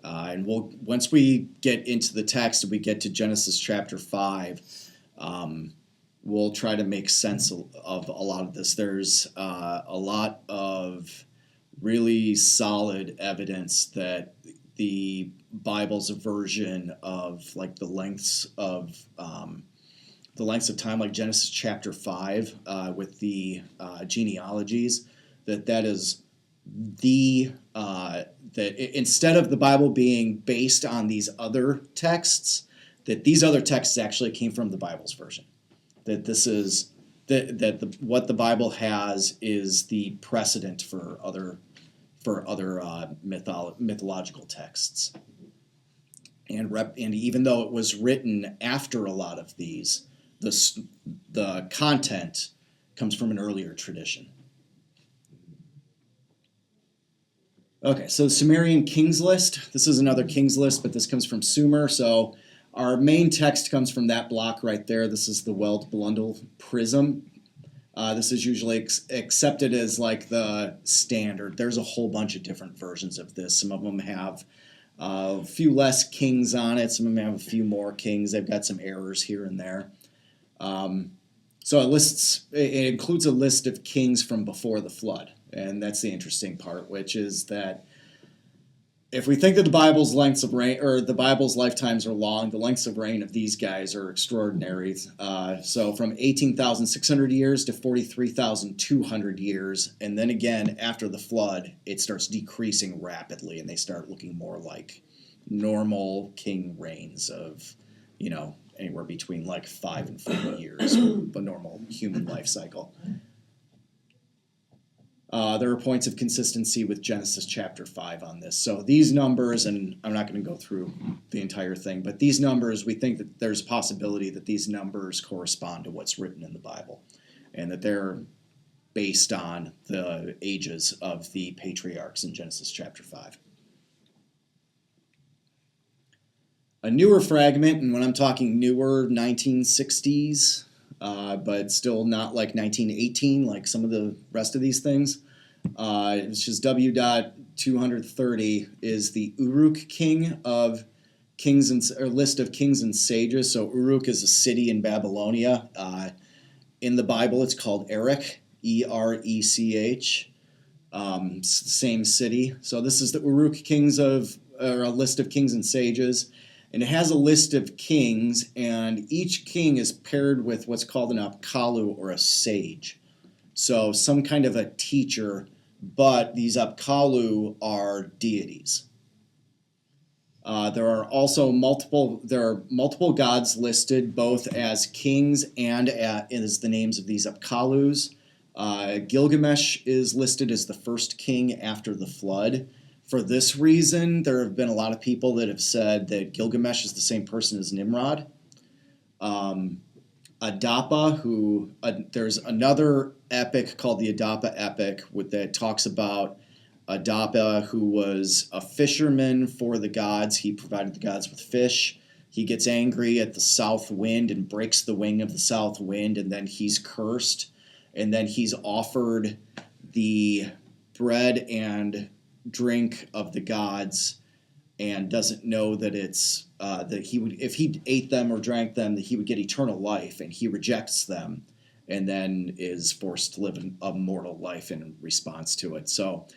And once we get into the text and we get to Genesis chapter 5, we'll try to make sense of a lot of this. There's a lot of really solid evidence that the Bible's version of like the lengths of time, like Genesis chapter 5 with the genealogies, that is that instead of the Bible being based on these other texts, that these other texts actually came from the Bible's version. That this is what the Bible has is the precedent for other mythological texts. And even though it was written after a lot of these, the content comes from an earlier tradition. Okay, so Sumerian Kings List. This is another Kings List, but this comes from Sumer. So our main text comes from that block right there. This is the Weld Blundell Prism. This is usually accepted as like the standard. There's a whole bunch of different versions of this. Some of them have a few less kings on it. Some of them have a few more kings. They've got some errors here and there. So it includes a list of kings from before the flood. And that's the interesting part, which is that if we think that the Bible's lengths of reign, or the Bible's lifetimes are long, the lengths of reign of these guys are extraordinary. So from 18,600 years to 43,200 years, and then again after the flood, it starts decreasing rapidly, and they start looking more like normal king reigns of, anywhere between like 5 and 40 years, the normal human life cycle. There are points of consistency with Genesis chapter 5 on this. So these numbers, and I'm not going to go through the entire thing, but these numbers, we think that there's a possibility that these numbers correspond to what's written in the Bible, and that they're based on the ages of the patriarchs in Genesis chapter 5. A newer fragment, and when I'm talking newer, 1960s, but still not like 1918, like some of the rest of these things. Which is W.230 is the Uruk king of kings or list of kings and sages. So Uruk is a city in Babylonia. In the Bible, it's called Erech, E-R-E-C-H. Same city. So this is the Uruk kings or a list of kings and sages. And it has a list of kings, and each king is paired with what's called an apkallu, or a sage. So some kind of a teacher, but these apkallu are deities. There are multiple gods listed, both as kings and as the names of these apkallus. Gilgamesh is listed as the first king after the flood. For this reason, there have been a lot of people that have said that Gilgamesh is the same person as Nimrod. Adapa, there's another epic called the Adapa epic that talks about Adapa, who was a fisherman for the gods. He provided the gods with fish. He gets angry at the south wind and breaks the wing of the south wind, and then he's cursed. And then he's offered the bread and drink of the gods, and doesn't know that it's that he would, if he ate them or drank them, that he would get eternal life, and he rejects them, and then is forced to live a mortal life in response to it. So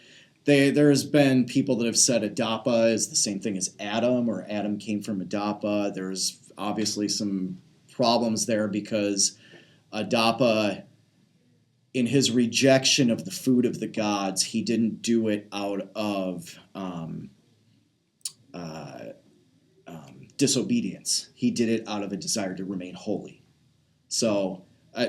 there's been people that have said Adapa is the same thing as Adam, or Adam came from Adapa. There's obviously some problems there because Adapa, in his rejection of the food of the gods, he didn't do it out of disobedience. He did it out of a desire to remain holy. So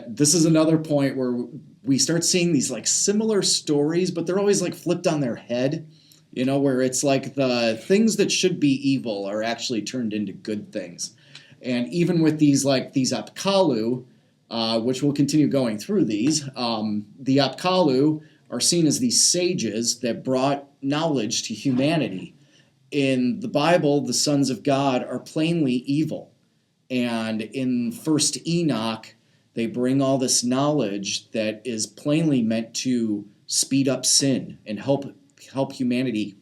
this is another point where we start seeing these like similar stories, but they're always like flipped on their head, where it's like the things that should be evil are actually turned into good things. And even with these apkallu, which we'll continue going through these, the apkallu are seen as these sages that brought knowledge to humanity. In the Bible, the sons of God are plainly evil. And in First Enoch, they bring all this knowledge that is plainly meant to speed up sin and help humanity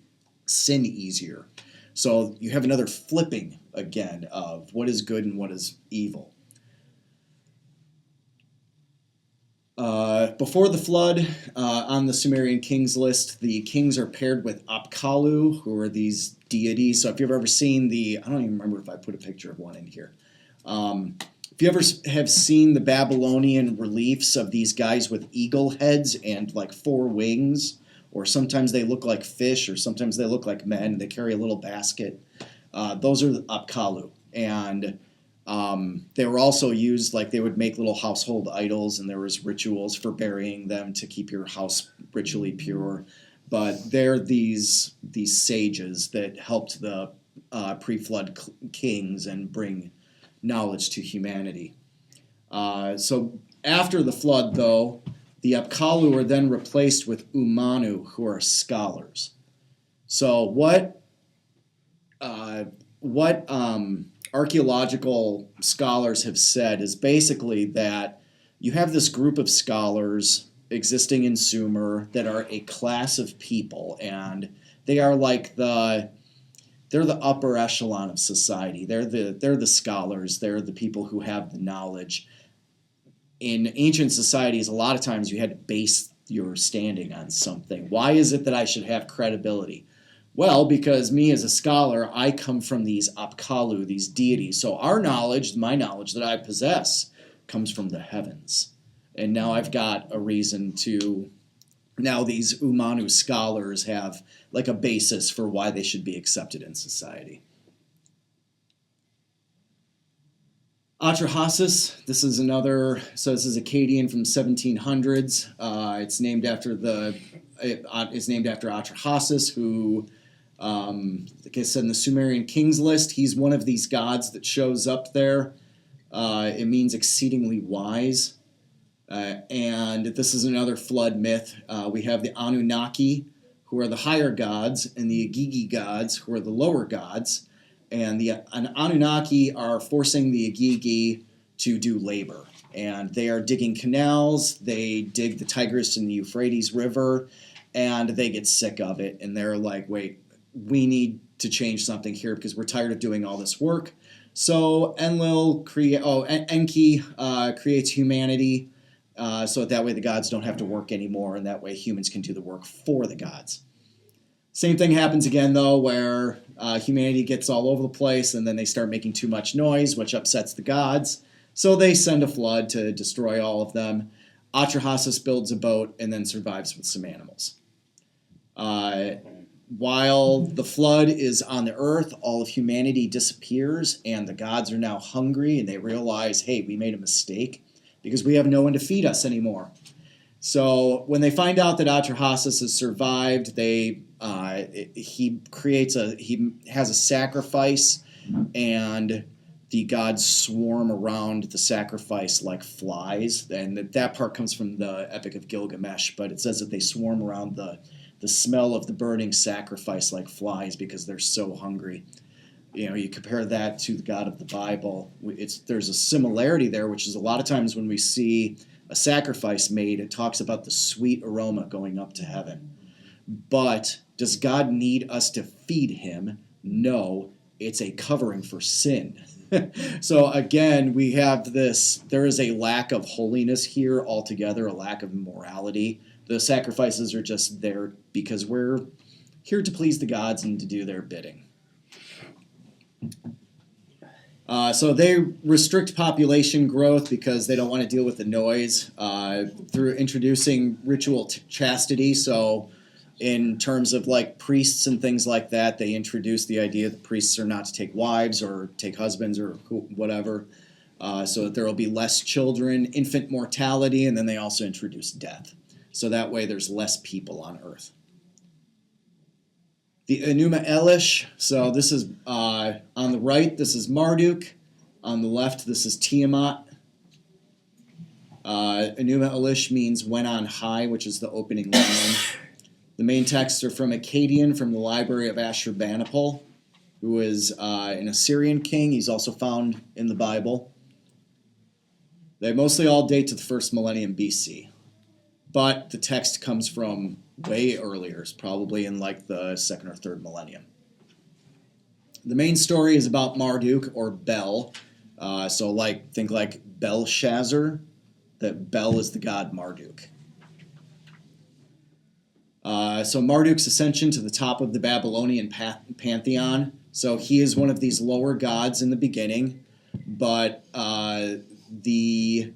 sin easier. So you have another flipping again of what is good and what is evil. Before the flood, on the Sumerian kings list, the kings are paired with apkallu, who are these deities. So if you've ever seen I don't even remember if I put a picture of one in here. If you ever have seen the Babylonian reliefs of these guys with eagle heads and like 4 wings, or sometimes they look like fish, or sometimes they look like men, and they carry a little basket, those are the apkallu. And they were also used, like they would make little household idols, and there was rituals for burying them to keep your house ritually pure. But they're these sages that helped the pre-flood kings and bring knowledge to humanity. So after the flood, though, the apkallu are then replaced with umanu, who are scholars. So what archaeological scholars have said is basically that you have this group of scholars existing in Sumer that are a class of people, and they are like they're the upper echelon of society. They're the scholars. They're the people who have the knowledge. In ancient societies, a lot of times you had to base your standing on something. Why is it that I should have credibility? Well, because me as a scholar, I come from these apkallu, these deities. So our knowledge, my knowledge that I possess, comes from the heavens. And now I've got a reason to, now these Umanu scholars have like a basis for why they should be accepted in society. Atrahasis, this is another, so this is Akkadian from 1700s. It's named after Atrahasis, who, like I said, in the Sumerian kings list, he's one of these gods that shows up there. It means exceedingly wise. And this is another flood myth. We have the Anunnaki, who are the higher gods, and the Agigi gods, who are the lower gods. And the Anunnaki are forcing the Agigi to do labor. And they are digging canals, they dig the Tigris and the Euphrates River, and they get sick of it. And they're like, wait, we need to change something here because we're tired of doing all this work. So Enki creates humanity, so that way the gods don't have to work anymore, and that way humans can do the work for the gods. Same thing happens again, though, where humanity gets all over the place, and then they start making too much noise, which upsets the gods. So they send a flood to destroy all of them. Atrahasis builds a boat and then survives with some animals. While the flood is on the earth, all of humanity disappears, and the gods are now hungry, and they realize, hey, we made a mistake because we have no one to feed us anymore. So when they find out that Atrahasis has survived, he has a sacrifice, and the gods swarm around the sacrifice like flies. And that part comes from the Epic of Gilgamesh, but it says that they swarm around the smell of the burning sacrifice like flies because they're so hungry. You know, you compare that to the God of the Bible. There's a similarity there, which is a lot of times when we see a sacrifice made, it talks about the sweet aroma going up to heaven. But does God need us to feed him? No, it's a covering for sin. So again, we have this, there is a lack of holiness here altogether, a lack of morality. The sacrifices are just there because we're here to please the gods and to do their bidding. So they restrict population growth because they don't want to deal with the noise through introducing ritual chastity. So in terms of like priests and things like that, they introduce the idea that priests are not to take wives or take husbands or whatever, so that there will be less children, infant mortality, and then they also introduce death. So that way there's less people on Earth. The Enuma Elish, so this is on the right, this is Marduk. On the left, this is Tiamat. Enuma Elish means when on high, which is the opening line. The main texts are from Akkadian, from the library of Ashurbanipal, who is an Assyrian king. He's also found in the Bible. They mostly all date to the first millennium BC. But the text comes from way earlier, it's probably in like the second or third millennium. The main story is about Marduk, or Bel. So think like Belshazzar, that Bel is the god Marduk. So Marduk's ascension to the top of the Babylonian pantheon. So he is one of these lower gods in the beginning, but the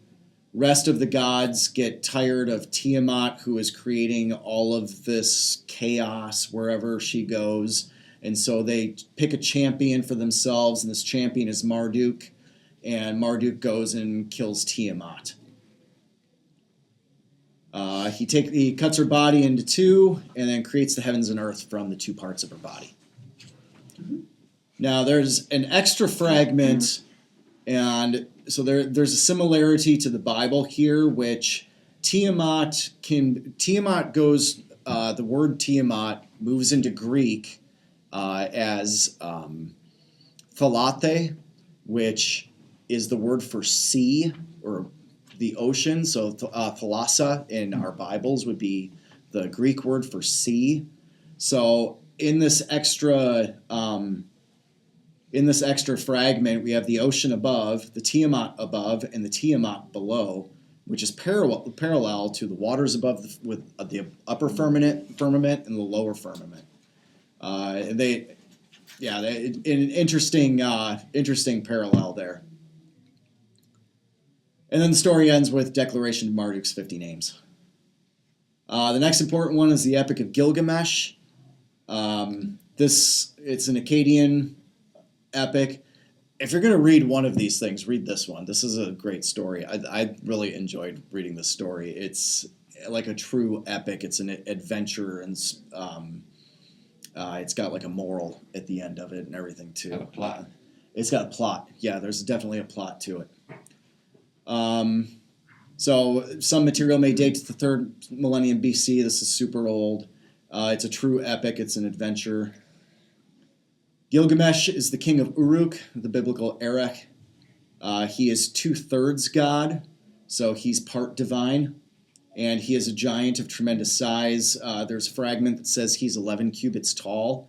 rest of the gods get tired of Tiamat, who is creating all of this chaos wherever she goes. And so they pick a champion for themselves, and this champion is Marduk. And Marduk goes and kills Tiamat. He cuts her body into two, and then creates the heavens and earth from the two parts of her body. Now there's an extra fragment, and so there's a similarity to the Bible here, which Tiamat goes the word Tiamat moves into Greek as thalate, which is the word for sea or the ocean. So thalassa in our Bibles would be the Greek word for sea. So in this extra fragment, we have the ocean above, the Tiamat above, and the Tiamat below, which is parallel to the waters above with the upper firmament and the lower firmament. An interesting parallel there. And then the story ends with declaration of Marduk's 50 names. The next important one is the Epic of Gilgamesh. It's an Akkadian epic. If you're going to read one of these things, read this one. This is a great story. I really enjoyed reading this story. It's like a true epic. It's an adventure, and it's got like a moral at the end of it and everything too. Got a plot. It's got a plot. Yeah, there's definitely a plot to it. So some material may date to the 3rd millennium BC. This is super old. It's a true epic. It's an adventure. Gilgamesh is the king of Uruk, the biblical Erech. He is 2/3 God, so he's part divine, and he is a giant of tremendous size. There's a fragment that says he's 11 cubits tall,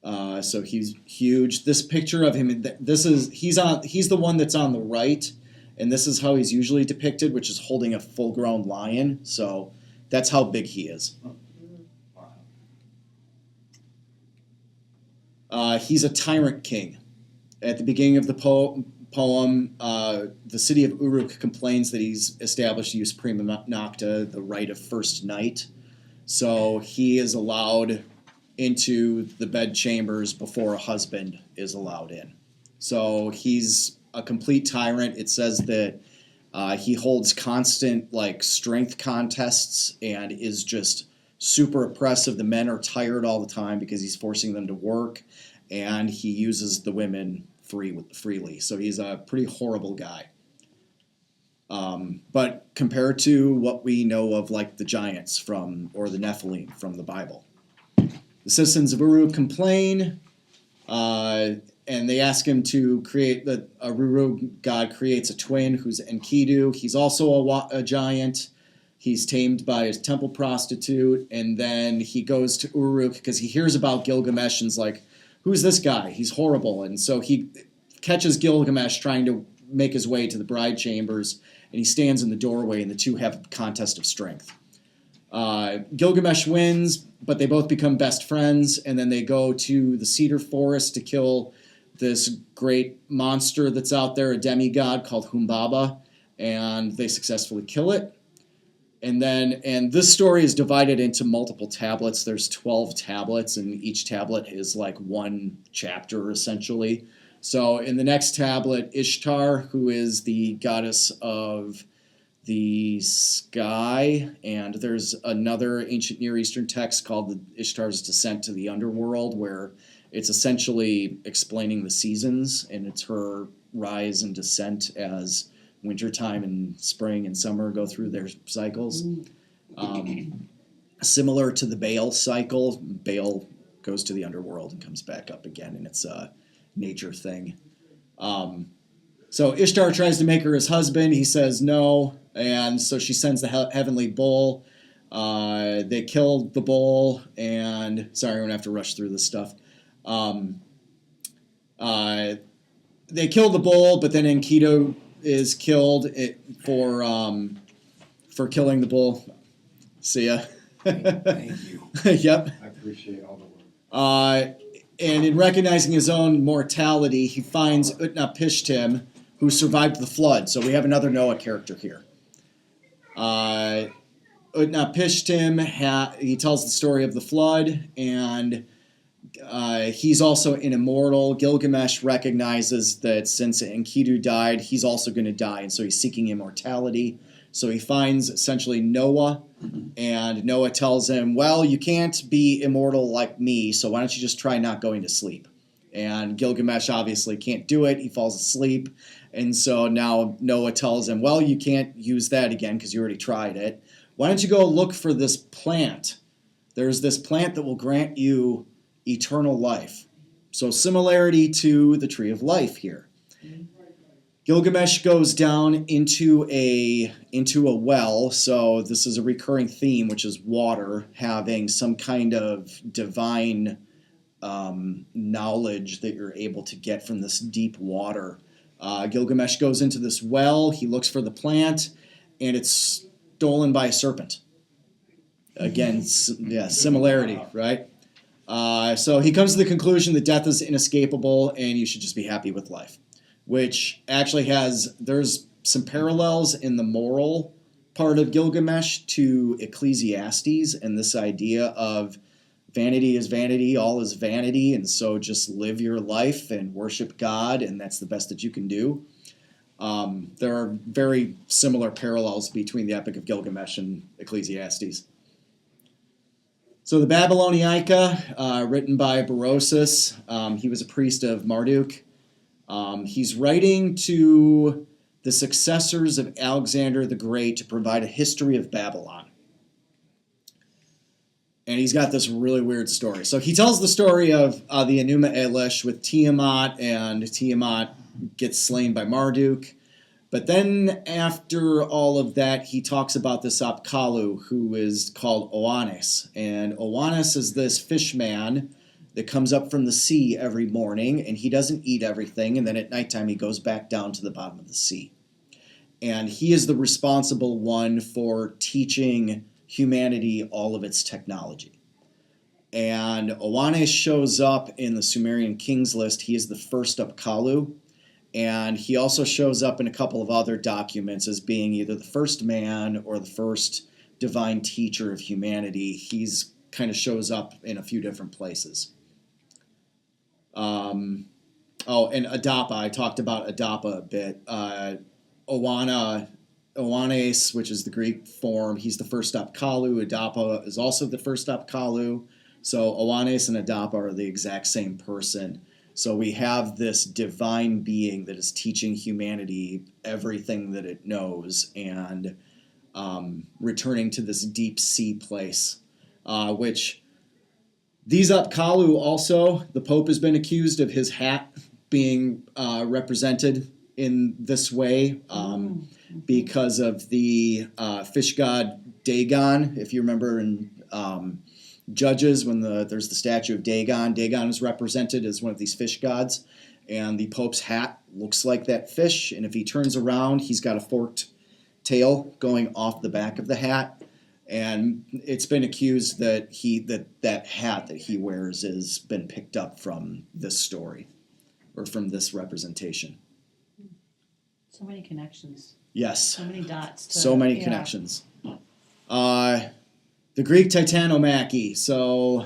so he's huge. This picture of him, he's the one that's on the right, and this is how he's usually depicted, which is holding a full-grown lion. So that's how big he is. He's a tyrant king. At the beginning of the poem, the city of Uruk complains that he's established Jus Prima Nocta, the right of first night. So he is allowed into the bedchambers before a husband is allowed in. So he's a complete tyrant. It says that he holds constant strength contests and is just super oppressive. The men are tired all the time because he's forcing them to work, and he uses the women freely. So he's a pretty horrible guy. But compared to what we know of the giants or the Nephilim from the Bible, the citizens of Uruk complain, and they ask him to create a Uruk god creates a twin who's Enkidu. He's also a giant. He's tamed by his temple prostitute, and then he goes to Uruk because he hears about Gilgamesh and's like, who's this guy? He's horrible. And so he catches Gilgamesh trying to make his way to the bride chambers, and he stands in the doorway, and the two have a contest of strength. Gilgamesh wins, but they both become best friends, and then they go to the cedar forest to kill this great monster that's out there, a demigod called Humbaba, and they successfully kill it. And this story is divided into multiple tablets. There's 12 tablets, and each tablet is one chapter, essentially. So in the next tablet, Ishtar, who is the goddess of the sky, and there's another ancient Near Eastern text called Ishtar's Descent to the Underworld, where it's essentially explaining the seasons, and it's her rise and descent as wintertime and spring and summer go through their cycles. Similar to the Baal cycle, Baal goes to the underworld and comes back up again, and it's a nature thing. So Ishtar tries to make her his husband. He says no, and so she sends the heavenly bull. They kill the bull, and sorry, I'm going to have to rush through this stuff. They kill the bull, but then Enkidu is killed for killing the bull. See ya. Thank you. Yep. I appreciate all the work. And in recognizing his own mortality, he finds Utnapishtim, who survived the flood. So we have another Noah character here. Utnapishtim, he tells the story of the flood, and he's also an immortal. Gilgamesh recognizes that since Enkidu died, he's also going to die, and so he's seeking immortality. So he finds essentially Noah, and Noah tells him, well, you can't be immortal like me, so why don't you just try not going to sleep? And Gilgamesh obviously can't do it. He falls asleep, and so now Noah tells him, well, you can't use that again because you already tried it. Why don't you go look for this plant There's this plant that will grant you eternal life. So similarity to the tree of life here. Gilgamesh goes down into a well, so this is a recurring theme, which is water having some kind of divine knowledge that you're able to get from this deep water. Gilgamesh goes into this well, he looks for the plant, and it's stolen by a serpent. Again, similarity, right? So he comes to the conclusion that death is inescapable and you should just be happy with life, which actually there's some parallels in the moral part of Gilgamesh to Ecclesiastes and this idea of vanity is vanity, all is vanity, and so just live your life and worship God, and that's the best that you can do. There are very similar parallels between the Epic of Gilgamesh and Ecclesiastes. So the Babylonica, written by Berosus, he was a priest of Marduk. He's writing to the successors of Alexander the Great to provide a history of Babylon. And he's got this really weird story. So he tells the story of the Enuma Elish with Tiamat, and Tiamat gets slain by Marduk. But then after all of that, he talks about this Apkallu who is called Oannes. And Oannes is this fish man that comes up from the sea every morning, and he doesn't eat everything, and then at nighttime he goes back down to the bottom of the sea. And he is the responsible one for teaching humanity all of its technology. And Oannes shows up in the Sumerian Kings list. He is the first Apkallu. And he also shows up in a couple of other documents as being either the first man or the first divine teacher of humanity. He's kind of shows up in a few different places. And Adapa, I talked about Adapa a bit. Oannes, which is the Greek form, he's the first Apkallu. Adapa is also the first Apkallu. So Oannes and Adapa are the exact same person. So we have this divine being that is teaching humanity everything that it knows and returning to this deep sea place, which these Apkallu also, the Pope has been accused of his hat being represented in this way because of the fish god Dagon. If you remember in Judges, when there's the statue of Dagon, Dagon is represented as one of these fish gods, and the Pope's hat looks like that fish, and if he turns around, he's got a forked tail going off the back of the hat, and it's been accused that that hat that he wears has been picked up from this story, or from this representation. So many connections, Yes. so many dots. So many connections. The Greek Titanomachy. So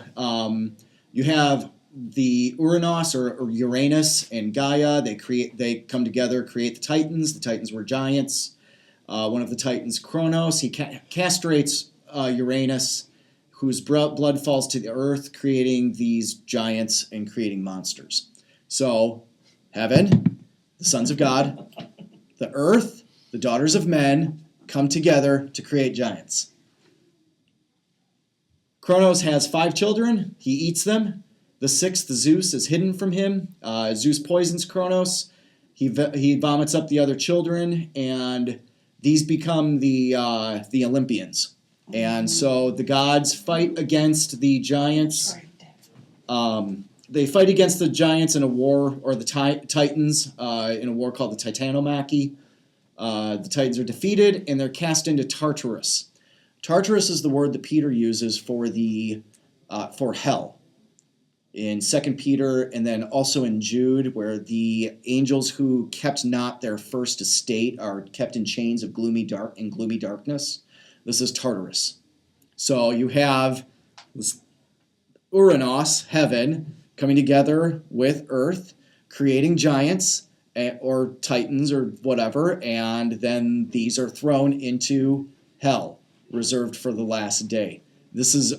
you have the Uranus or Uranus and Gaia. They come together, create the Titans. The Titans were giants. One of the Titans, Kronos, he castrates Uranus, whose blood falls to the earth, creating these giants and creating monsters. So heaven, the sons of God, the earth, the daughters of men, come together to create giants. Kronos has 5 children. He eats them. The 6th, Zeus, is hidden from him. Zeus poisons Kronos. He vomits up the other children, and these become the Olympians. And so the gods fight against the giants. They fight against the giants in a war, or the Titans, in a war called the Titanomachy. The Titans are defeated, and they're cast into Tartarus. Tartarus is the word that Peter uses for hell in 2 Peter, and then also in Jude, where the angels who kept not their first estate are kept in chains of gloomy darkness. This is Tartarus. So you have this Uranus, heaven, coming together with earth, creating giants or titans or whatever, and then these are thrown into hell, reserved for the last day. This is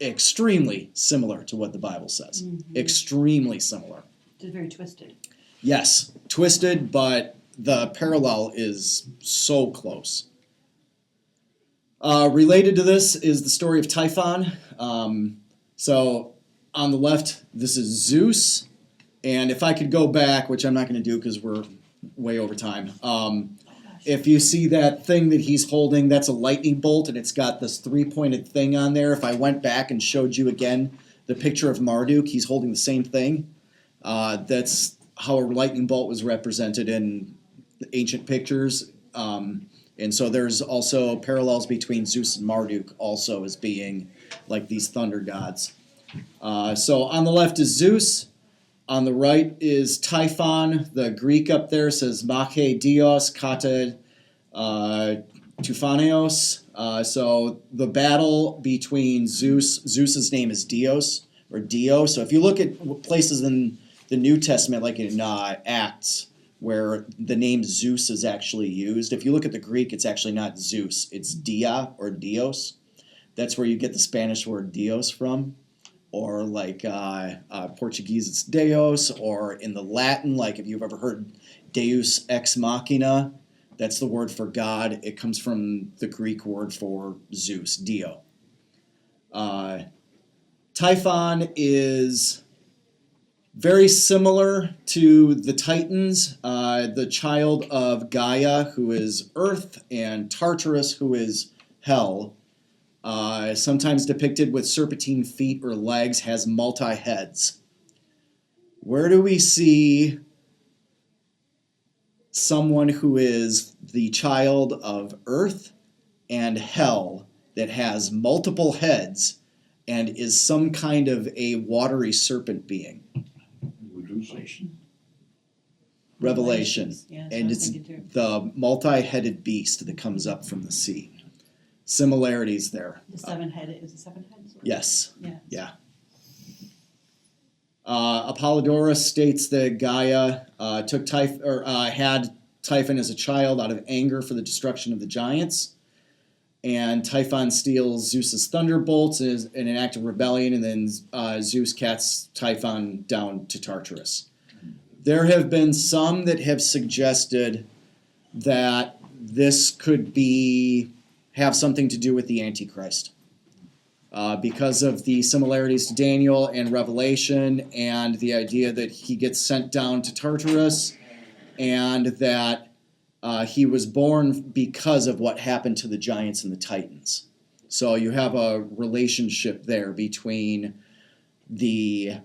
extremely similar to what the Bible says. Mm-hmm. Extremely similar. It's very twisted. Yes, twisted, but the parallel is so close. Related to this is the story of Typhon. So on the left, this is Zeus. And if I could go back, which I'm not going to do because we're way over time. If you see that thing that he's holding, that's a lightning bolt, and it's got this three-pointed thing on there. If I went back and showed you again the picture of Marduk, he's holding the same thing. That's how a lightning bolt was represented in ancient pictures. And so there's also parallels between Zeus and Marduk also as being like these thunder gods. So on the left is Zeus. On the right is Typhon. The Greek up there says Mache Dios Kata Tuphaneos. So the battle between Zeus's name is Dios or Dio. So if you look at places in the New Testament, like in Acts, where the name Zeus is actually used, if you look at the Greek, it's actually not Zeus, it's Dia or Dios. That's where you get the Spanish word Dios from. Or like Portuguese, it's Deus, or in the Latin, like if you've ever heard Deus ex machina, that's the word for God. It comes from the Greek word for Zeus, Dio. Typhon is very similar to the Titans, the child of Gaia, who is Earth, and Tartarus, who is Hell. Sometimes depicted with serpentine feet or legs, has multi-heads. Where do we see someone who is the child of Earth and Hell that has multiple heads and is some kind of a watery serpent being? Revelation. Yeah, And it's the multi-headed beast that comes up from the sea. Similarities there. The seven headed, is it seven heads? Yes. Yeah. Apollodorus states that Gaia had Typhon as a child out of anger for the destruction of the giants, and Typhon steals Zeus's thunderbolts in an act of rebellion, and then Zeus casts Typhon down to Tartarus. There have been some that have suggested that this could have something to do with the Antichrist. Because of the similarities to Daniel and Revelation, and the idea that he gets sent down to Tartarus, and that he was born because of what happened to the giants and the Titans. So you have a relationship there between the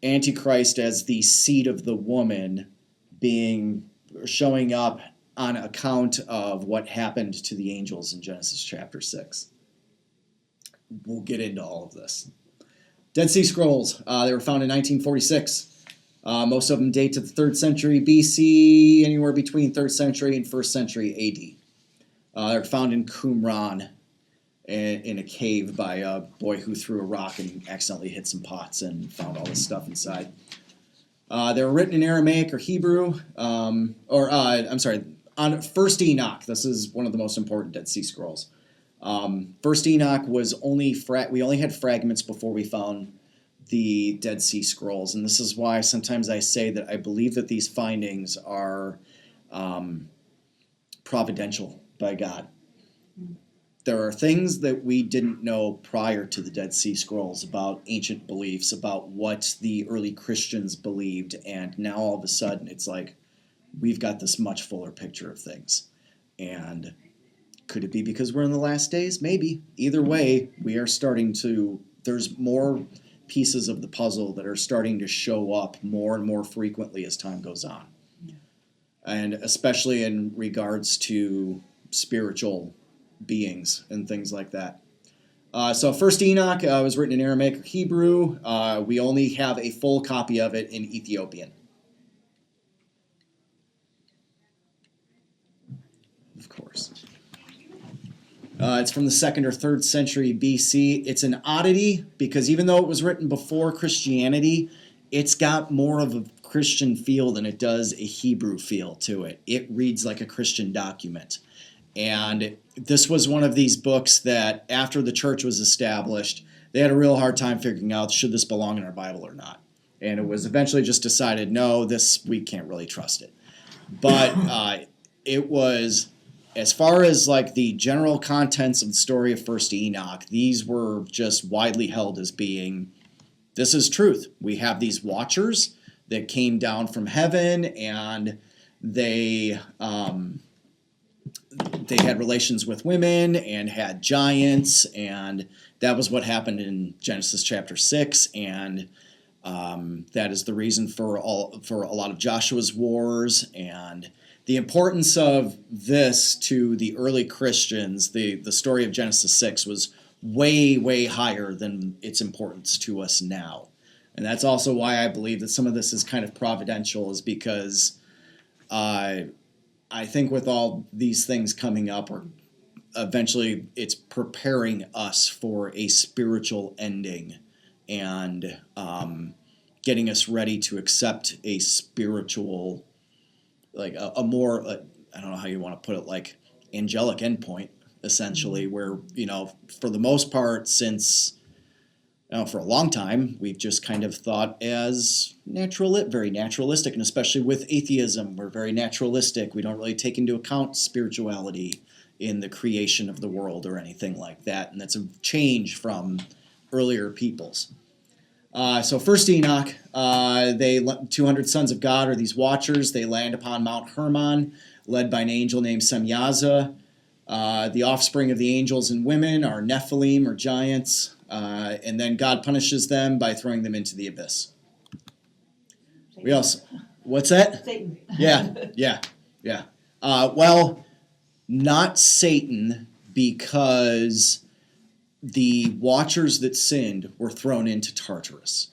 Antichrist as the seed of the woman showing up on account of what happened to the angels in Genesis chapter 6. We'll get into all of this. Dead Sea Scrolls, they were found in 1946. Most of them date to the 3rd century BC, anywhere between 3rd century and 1st century AD. They're found in Qumran, in a cave by a boy who threw a rock and accidentally hit some pots and found all this stuff inside. They were written in Aramaic or Hebrew, on First Enoch. This is one of the most important Dead Sea Scrolls. First Enoch was we only had fragments before we found the Dead Sea Scrolls, and this is why sometimes I say that I believe that these findings are providential by God. There are things that we didn't know prior to the Dead Sea Scrolls about ancient beliefs, about what the early Christians believed, and now all of a sudden it's like we've got this much fuller picture of things. And could it be because we're in the last days? Maybe. Either way, we are there's more pieces of the puzzle that are starting to show up more and more frequently as time goes on. Yeah. And especially in regards to spiritual beings and things like that. So First Enoch was written in Aramaic or Hebrew. We only have a full copy of it in Ethiopian. Of course. It's from the 2nd or 3rd century BC. It's an oddity because even though it was written before Christianity, it's got more of a Christian feel than it does a Hebrew feel to it. It reads like a Christian document. And this was one of these books that after the church was established, they had a real hard time figuring out, should this belong in our Bible or not? And it was eventually just decided, no, we can't really trust it. But it was as far as like the general contents of the story of First Enoch, these were just widely held as being, this is truth. We have these watchers that came down from heaven, and they had relations with women and had giants, and that was what happened in Genesis chapter 6, and that is the reason for a lot of Joshua's wars, and the importance of this to the early Christians. The story of Genesis 6 was way, way higher than its importance to us now. And that's also why I believe that some of this is kind of providential, is because I think with all these things coming up, or eventually it's preparing us for a spiritual ending, and getting us ready to accept a spiritual, like a more, I don't know how you want to put it, like angelic endpoint, essentially, where, for the most part, since for a long time, we've just kind of thought as very naturalistic, and especially with atheism, we're very naturalistic. We don't really take into account spirituality in the creation of the world or anything like that, and that's a change from earlier peoples. So First Enoch, 200 sons of God are these watchers. They land upon Mount Hermon, led by an angel named Semyaza. The offspring of the angels and women are Nephilim, or giants. And then God punishes them by throwing them into the abyss. We also, what's that? Satan. Yeah. Well, not Satan, because the watchers that sinned were thrown into Tartarus.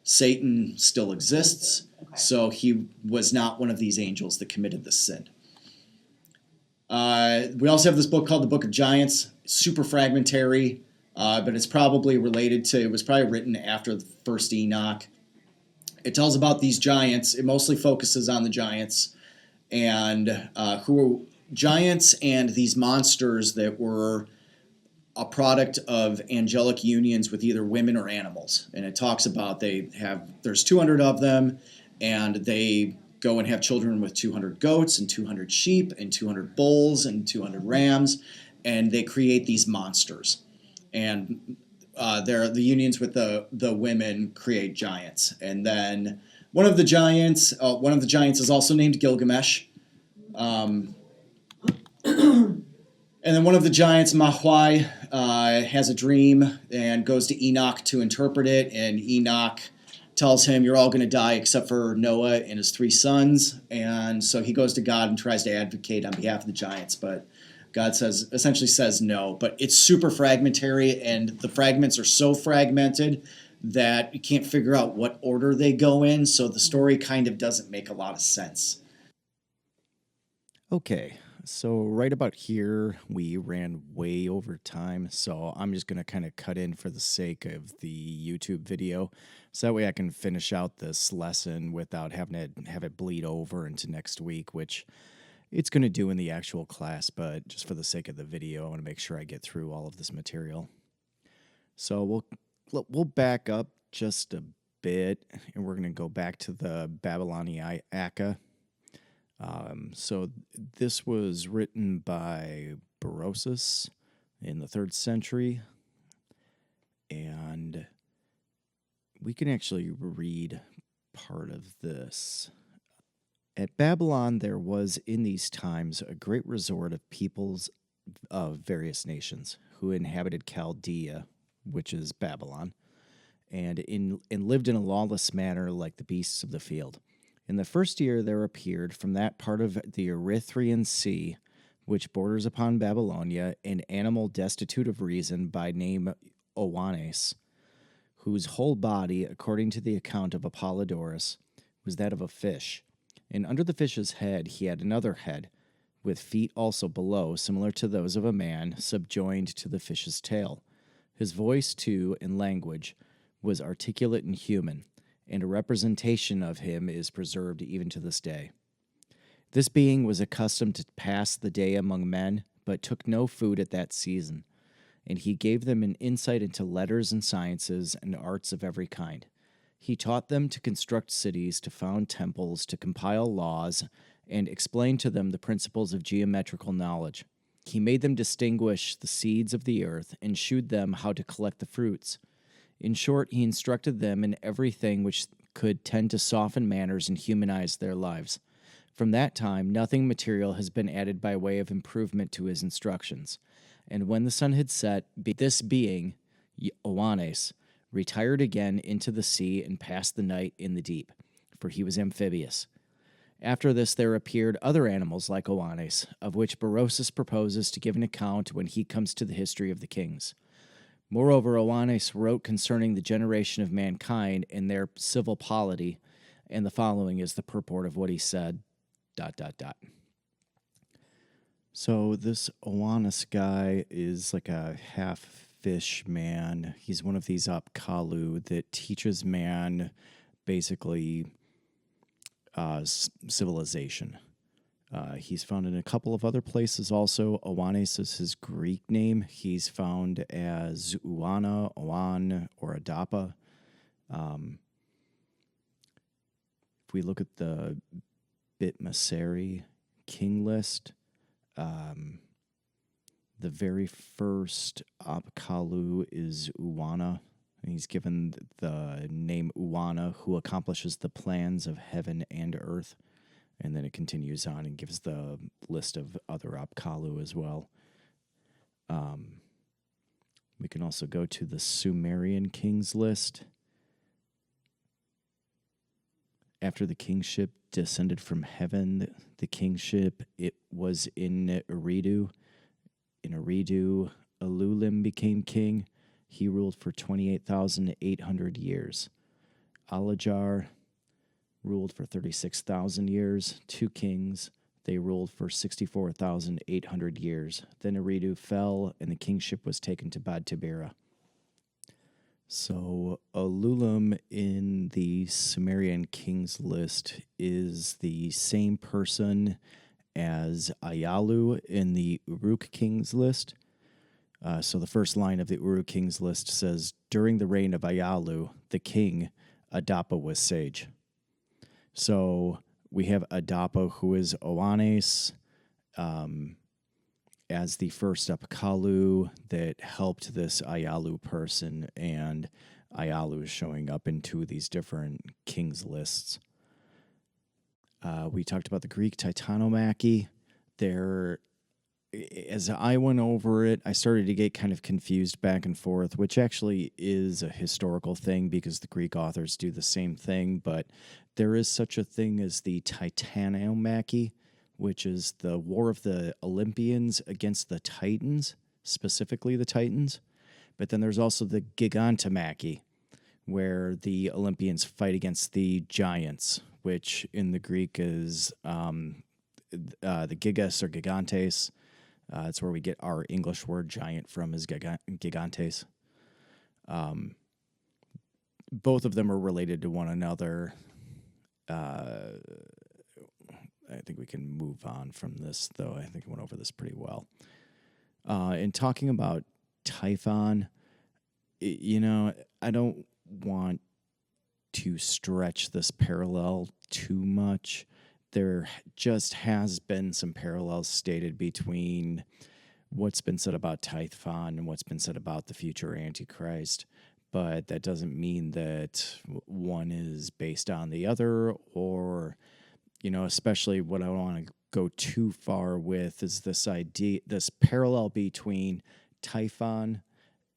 Satan still exists, so he was not one of these angels that committed this sin. We also have this book called the Book of Giants, super fragmentary, but it's probably related to, it was probably written after the First Enoch. It tells about these giants. It mostly focuses on the giants, and who were giants and these monsters that were a product of angelic unions with either women or animals. And it talks about there's 200 of them, and they go and have children with 200 goats and 200 sheep and 200 bulls and 200 rams, and they create these monsters. And the unions with the women create giants. And then one of the giants is also named Gilgamesh. And then one of the giants, Mahwai, has a dream and goes to Enoch to interpret it. And Enoch tells him, you're all going to die except for Noah and his 3 sons. And so he goes to God and tries to advocate on behalf of the giants. But God essentially says no. But it's super fragmentary, and the fragments are so fragmented that you can't figure out what order they go in. So the story kind of doesn't make a lot of sense. Okay. So right about here, we ran way over time, so I'm just going to kind of cut in for the sake of the YouTube video, so that way I can finish out this lesson without having to have it bleed over into next week, which it's going to do in the actual class, but just for the sake of the video, I want to make sure I get through all of this material. So we'll back up just a bit, and we're going to go back to the Babylonian Akka. So this was written by Berosus in the 3rd century, and we can actually read part of this. At Babylon there was in these times a great resort of peoples of various nations who inhabited Chaldea, which is Babylon, and lived in a lawless manner like the beasts of the field. In the first year there appeared from that part of the Erythraean Sea, which borders upon Babylonia, an animal destitute of reason by name Oannes, whose whole body, according to the account of Apollodorus, was that of a fish. And under the fish's head he had another head, with feet also below, similar to those of a man, subjoined to the fish's tail. His voice, too, and language was articulate and human, and a representation of him is preserved even to this day. This being was accustomed to pass the day among men, but took no food at that season, and he gave them an insight into letters and sciences and arts of every kind. He taught them to construct cities, to found temples, to compile laws, and explained to them the principles of geometrical knowledge. He made them distinguish the seeds of the earth and shewed them how to collect the fruits. In short, he instructed them in everything which could tend to soften manners and humanize their lives. From that time, nothing material has been added by way of improvement to his instructions. And when the sun had set, this being, Oannes, retired again into the sea and passed the night in the deep, for he was amphibious. After this there appeared other animals like Oannes, of which Berosus proposes to give an account when he comes to the history of the kings. Moreover, Oannes wrote concerning the generation of mankind and their civil polity, and the following is the purport of what he said, ... So this Oannes guy is like a half-fish man. He's one of these Apkallu that teaches man basically civilization. He's found in a couple of other places also. Oannes is his Greek name. He's found as Uana, Oan, or Adapa. If we look at the Bitmaseri king list, the very first Apkallu is Uana. He's given the name Uana, who accomplishes the plans of heaven and earth. And then it continues on and gives the list of other Apkallu as well. We can also go to the Sumerian kings list. After the kingship descended from heaven, the kingship, it was in Eridu. In Eridu, Alulim became king. He ruled for 28,800 years. Alajar ruled for 36,000 years. 2 kings, they ruled for 64,800 years. Then Eridu fell, and the kingship was taken to Bad Tibera. So Alulim in the Sumerian kings list is the same person as Ayalu in the Uruk kings list. So the first line of the Uruk kings list says, during the reign of Ayalu, the king, Adapa was sage. So we have Adapa, who is Oannes, as the first Apkallu that helped this Ayalu person, and Ayalu is showing up in 2 of these different kings lists. We talked about the Greek Titanomachy. There, as I went over it, I started to get kind of confused back and forth, which actually is a historical thing because the Greek authors do the same thing, but there is such a thing as the Titanomachy, which is the war of the Olympians against the Titans, specifically the Titans. But then there's also the Gigantomachy, where the Olympians fight against the giants, which in the Greek is the Gigas or Gigantes. That's where we get our English word giant from, is Gigantes. Both of them are related to one another. I think we can move on from this, though. I think I went over this pretty well. In talking about Typhon, I don't want to stretch this parallel too much. There just has been some parallels stated between what's been said about Typhon and what's been said about the future Antichrist, but that doesn't mean that one is based on the other, or especially what I don't want to go too far with is this idea, this parallel between Typhon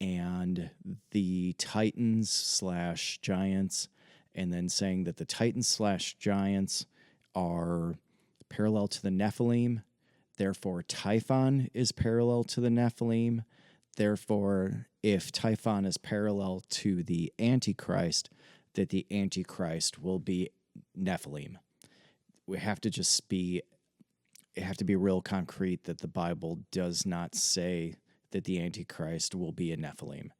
and the Titans/giants, and then saying that the Titans/giants are parallel to the Nephilim. Therefore, Typhon is parallel to the Nephilim. Therefore, if Typhon is parallel to the Antichrist, that the Antichrist will be Nephilim. It have to be real concrete that the Bible does not say that the Antichrist will be a Nephilim.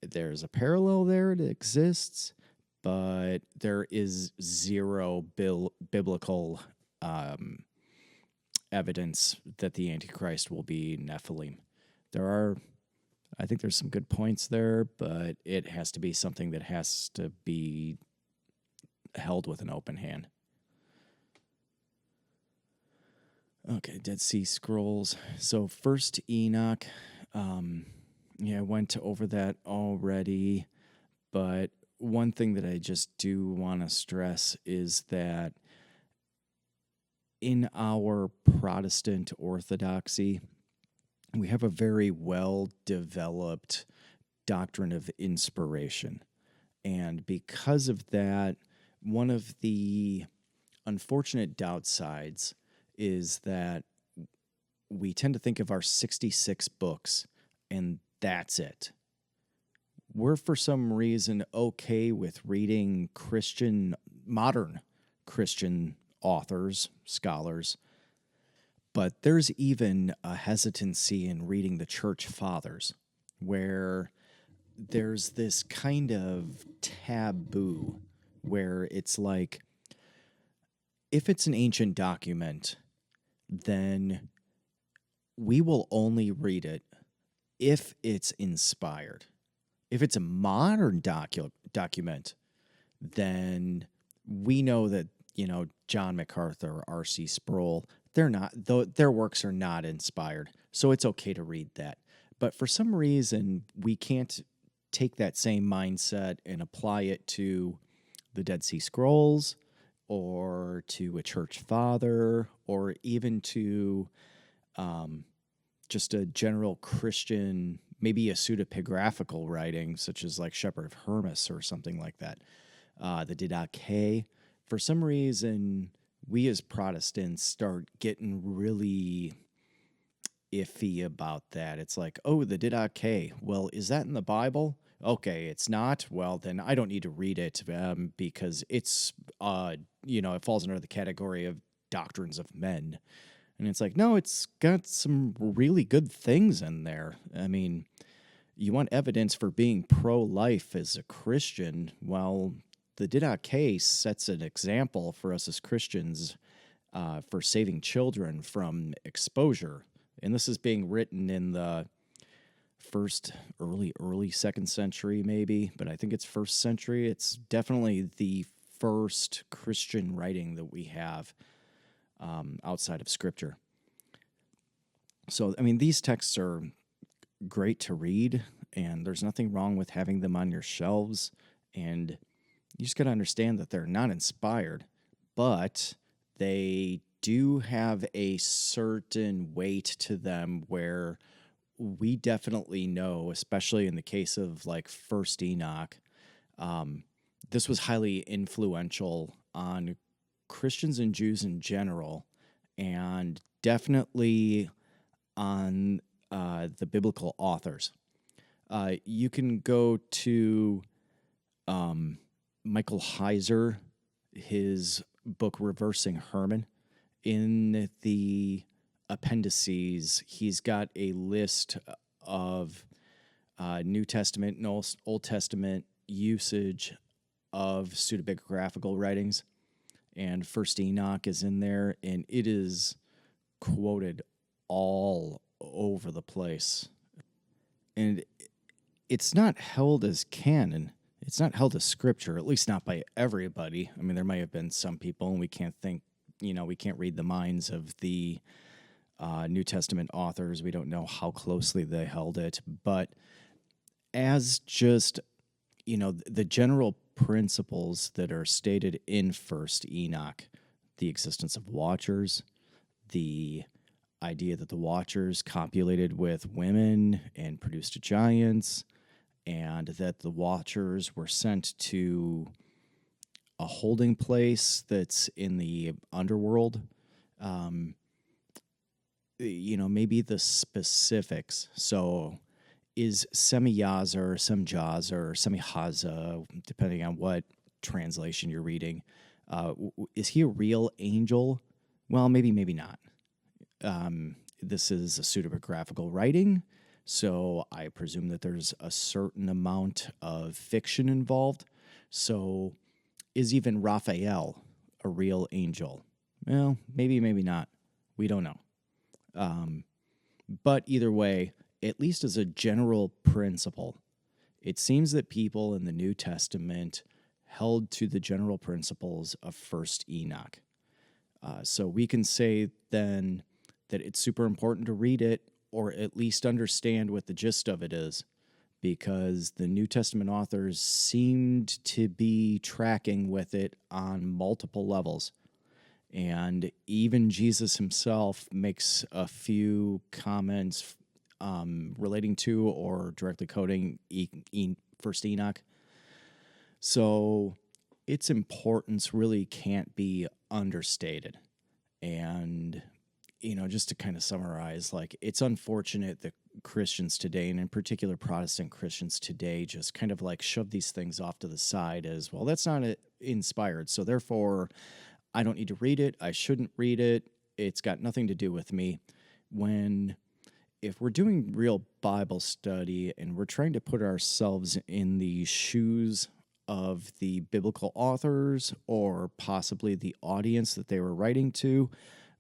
There's a parallel there, it exists, but there is zero biblical evidence that the Antichrist will be Nephilim. I think there's some good points there, but it has to be something that has to be held with an open hand. Okay, Dead Sea Scrolls. So First Enoch, I went over that already, but one thing that I just do want to stress is that in our Protestant orthodoxy, we have a very well developed doctrine of inspiration. And because of that, one of the unfortunate downsides is that we tend to think of our 66 books and that's it. We're for some reason okay with reading modern Christian authors, scholars, but there's even a hesitancy in reading the church fathers where there's this kind of taboo where it's like, if it's an ancient document, then we will only read it if it's inspired. If it's a modern document, then we know that, John MacArthur, R.C. Sproul, their works are not inspired. So it's okay to read that. But for some reason, we can't take that same mindset and apply it to the Dead Sea Scrolls or to a church father or even to just a general Christian, maybe a pseudepigraphical writing, such as like Shepherd of Hermas or something like that, the Didache. For some reason, we as Protestants start getting really iffy about that. It's like, oh, the Didache. Well, is that in the Bible? Okay, it's not. Well, then I don't need to read it because it's, it falls under the category of doctrines of men. And it's like, no, it's got some really good things in there. I mean, you want evidence for being pro-life as a Christian. Well, the Didache sets an example for us as Christians for saving children from exposure. And this is being written in the early second century, maybe, but I think it's first century. It's definitely the first Christian writing that we have outside of Scripture. So, I mean, these texts are great to read, and there's nothing wrong with having them on your shelves. And you just got to understand that they're not inspired, but they do have a certain weight to them where we definitely know, especially in the case of like First Enoch, this was highly influential on Christians and Jews in general, and definitely on the biblical authors. You can go to Michael Heiser, his book Reversing Herman. In the appendices, he's got a list of New Testament and Old Testament usage of pseudepigraphical writings, and First Enoch is in there, and it is quoted all over the place. And it's not held as canon. It's not held as scripture, at least not by everybody. I mean, there might have been some people, and we can't read the minds of the New Testament authors. We don't know how closely they held it. But as just, the general principles that are stated in First Enoch, the existence of watchers, the idea that the watchers copulated with women and produced giants, and that the watchers were sent to a holding place that's in the underworld. Maybe the specifics. So is Semyaza or Semjaza or Semihaza, depending on what translation you're reading, is he a real angel? Well, maybe not. This is a pseudepigraphical writing, so I presume that there's a certain amount of fiction involved. So is even Raphael a real angel? Well, maybe not. We don't know. But either way, at least as a general principle, it seems that people in the New Testament held to the general principles of First Enoch. So we can say then that it's super important to read it or at least understand what the gist of it is, because the New Testament authors seemed to be tracking with it on multiple levels. And even Jesus himself makes a few comments relating to or directly quoting First Enoch. So its importance really can't be understated. And, just to kind of summarize, like, it's unfortunate that Christians today, and in particular Protestant Christians today, just kind of like shove these things off to the side as, well, that's not inspired, so therefore I don't need to read it, I shouldn't read it, it's got nothing to do with me. When if we're doing real Bible study and we're trying to put ourselves in the shoes of the biblical authors or possibly the audience that they were writing to,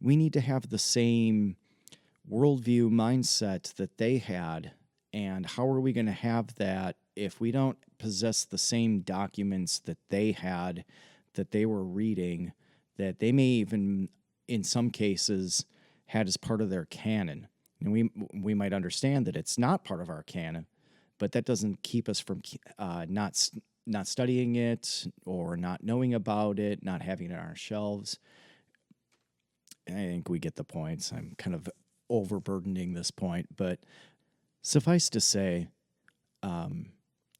we need to have the same worldview mindset that they had. And how are we going to have that if we don't possess the same documents that they had, that they were reading, that they may even, in some cases, had as part of their canon? And we might understand that it's not part of our canon, but that doesn't keep us from not studying it or not knowing about it, not having it on our shelves. I think we get the points. I'm kind of overburdening this point, but suffice to say,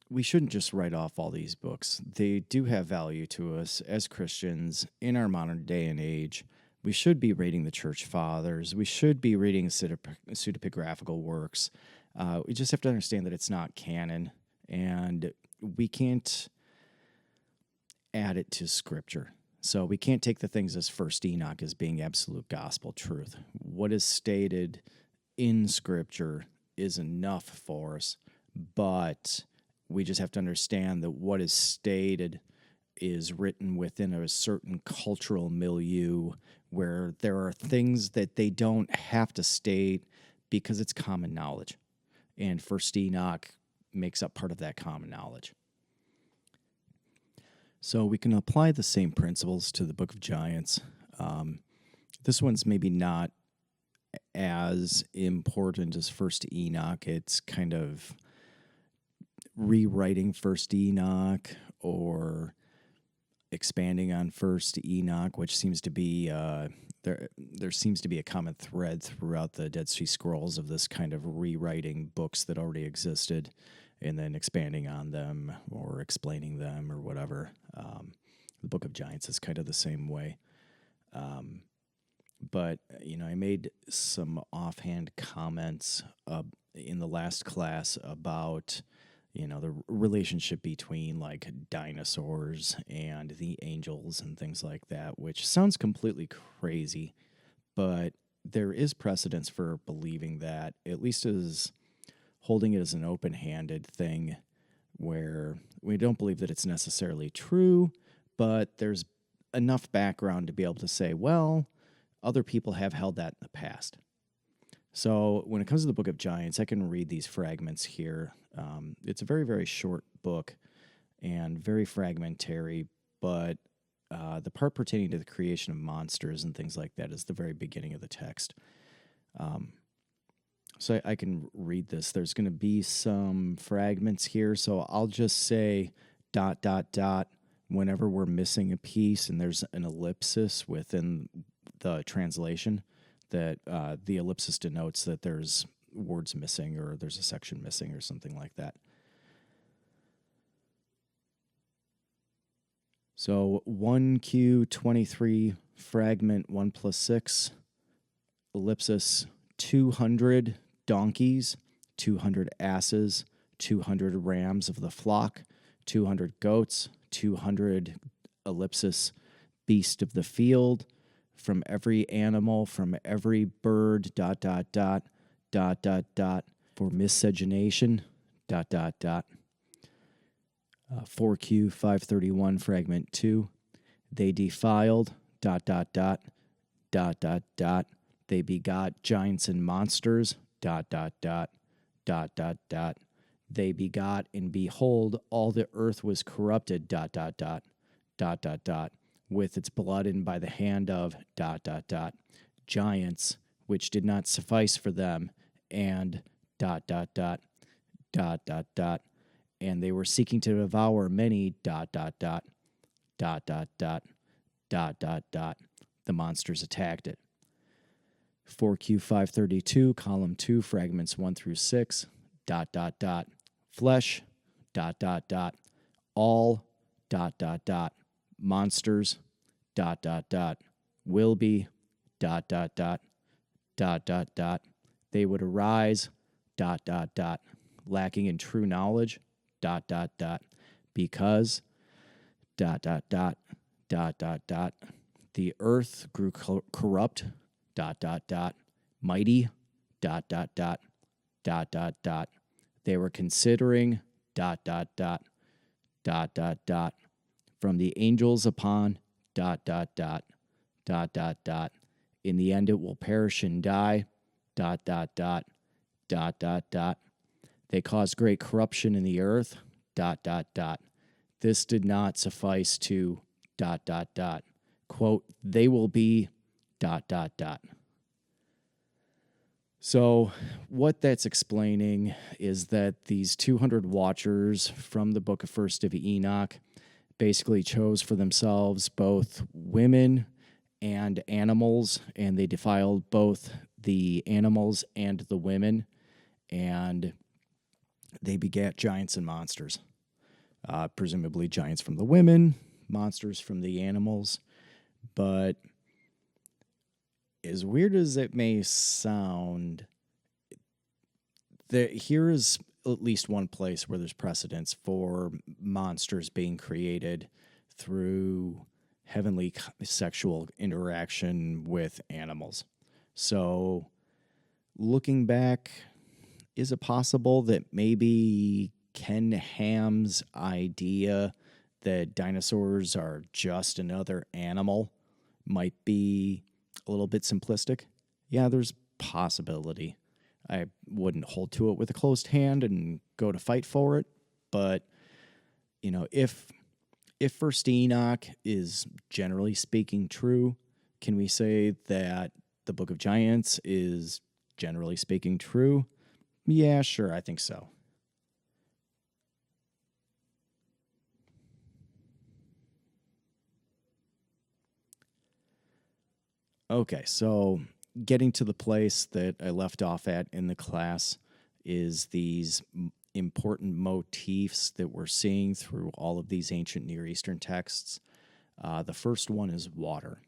we shouldn't just write off all these books. They do have value to us as Christians in our modern day and age. We should be reading the Church Fathers. We should be reading pseudepigraphical works. We just have to understand that it's not canon, and we can't add it to Scripture. So we can't take the things as First Enoch as being absolute gospel truth. What is stated in Scripture is enough for us, but we just have to understand that what is stated is written within a certain cultural milieu where there are things that they don't have to state because it's common knowledge. And First Enoch makes up part of that common knowledge. So we can apply the same principles to the Book of Giants. This one's maybe not as important as First Enoch. It's kind of rewriting First Enoch or expanding on First Enoch, which seems to be there seems to be a common thread throughout the Dead Sea Scrolls of this kind of rewriting books that already existed and then expanding on them or explaining them or whatever. The Book of Giants is kind of the same way. But, I made some offhand comments in the last class about, the relationship between like dinosaurs and the angels and things like that, which sounds completely crazy, but there is precedence for believing that, at least as holding it as an open-handed thing where we don't believe that it's necessarily true, but there's enough background to be able to say, well, other people have held that in the past. So when it comes to the Book of Giants, I can read these fragments here. It's a very, very short book and very fragmentary, but the part pertaining to the creation of monsters and things like that is the very beginning of the text. So I can read this. There's going to be some fragments here, so I'll just say ... whenever we're missing a piece and there's an ellipsis within the translation, that the ellipsis denotes that there's words missing or there's a section missing or something like that. So 1Q23, fragment 1 plus 6, ellipsis 200 donkeys, 200 asses, 200 rams of the flock, 200 goats, 200 ellipsis beast of the field, from every animal, from every bird, ... for miscegenation, ... 4Q 531, fragment 2, they defiled, ... they begot giants and monsters, ... they begot, and behold, all the earth was corrupted, ... with its blood and by the hand of ... giants which did not suffice for them, and ... and they were seeking to devour many ... The monsters attacked it. 4Q 532, column 2, fragments 1 through 6, ... flesh ... all ... monsters ... will be ... they would arise ... lacking in true knowledge ... because ... the earth grew corrupt ... mighty ... they were considering ... from the angels upon ... in the end it will perish and die ... they caused great corruption in the earth ... this did not suffice to ... quote, they will be ... So what that's explaining is that these 200 watchers from the book of First of Enoch basically chose for themselves both women and animals, and they defiled both the animals and the women, and they begat giants and monsters. Presumably giants from the women, monsters from the animals. But as weird as it may sound, here is at least one place where there's precedence for monsters being created through heavenly sexual interaction with animals. So, looking back, is it possible that maybe Ken Ham's idea that dinosaurs are just another animal might be a little bit simplistic? Yeah, there's possibility. I wouldn't hold to it with a closed hand and go to fight for it, but if First Enoch is generally speaking true, can we say that the Book of Giants is generally speaking true? Yeah, sure, I think so. Okay, so getting to the place that I left off at in the class is these important motifs that we're seeing through all of these ancient Near Eastern texts. The first one is water.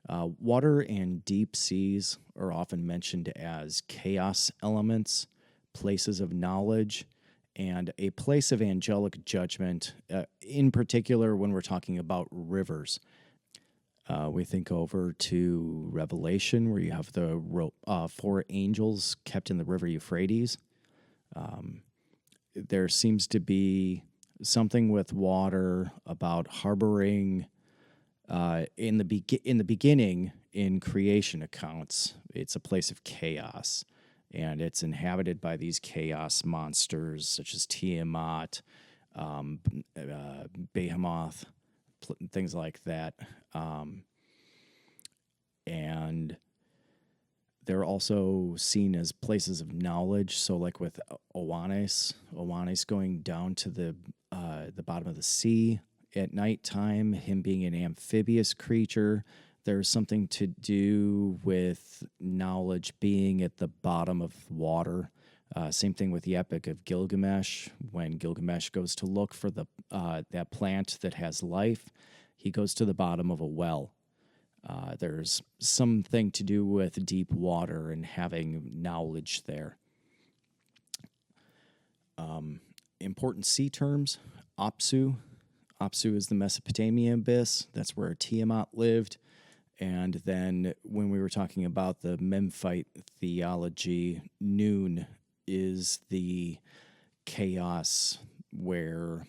Water and deep seas are often mentioned as chaos elements, places of knowledge, and a place of angelic judgment, in particular when we're talking about rivers. We think over to Revelation, where you have the 4 angels kept in the river Euphrates. There seems to be something with water about harboring. In the beginning, in creation accounts, it's a place of chaos, and it's inhabited by these chaos monsters such as Tiamat, Behemoth, things like that. And they're also seen as places of knowledge. So, like with Oannes going down to the bottom of the sea at nighttime, him being an amphibious creature, there's something to do with knowledge being at the bottom of water. Same thing with the Epic of Gilgamesh. When Gilgamesh goes to look for that plant that has life, he goes to the bottom of a well. There's something to do with deep water and having knowledge there. Important sea terms, Apsu. Apsu is the Mesopotamian abyss. That's where Tiamat lived. And then when we were talking about the Memphite theology, Noon is the chaos where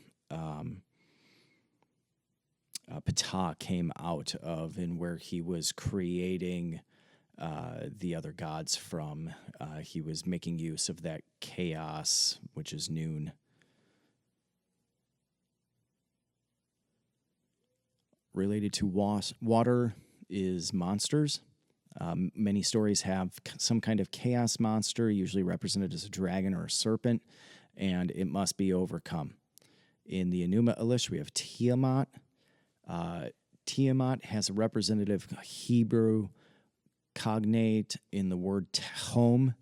Ptah came out of, and where he was creating the other gods from. He was making use of that chaos, which is Noon. Related to water is monsters. Many stories have some kind of chaos monster, usually represented as a dragon or a serpent, and it must be overcome. In the Enuma Elish, we have Tiamat. Tiamat has a representative Hebrew cognate in the word tehom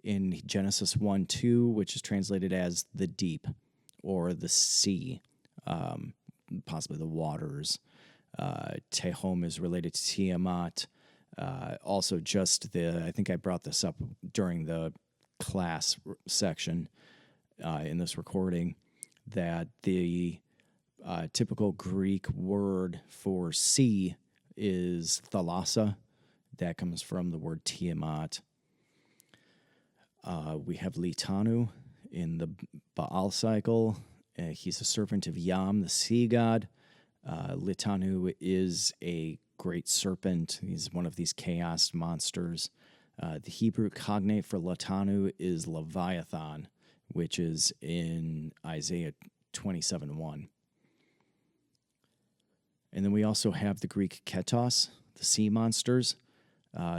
in Genesis 1:2, which is translated as the deep or the sea, possibly the waters. Tehom is related to Tiamat. Also, I think I brought this up during the class section in this recording, that the typical Greek word for sea is thalassa. That comes from the word Tiamat. We have Litanu in the Baal cycle. He's a servant of Yam, the sea god. Litanu is a great serpent. He's one of these chaos monsters. The Hebrew cognate for Litanu is Leviathan, which is in Isaiah 27:1. And then we also have the Greek ketos, the sea monsters.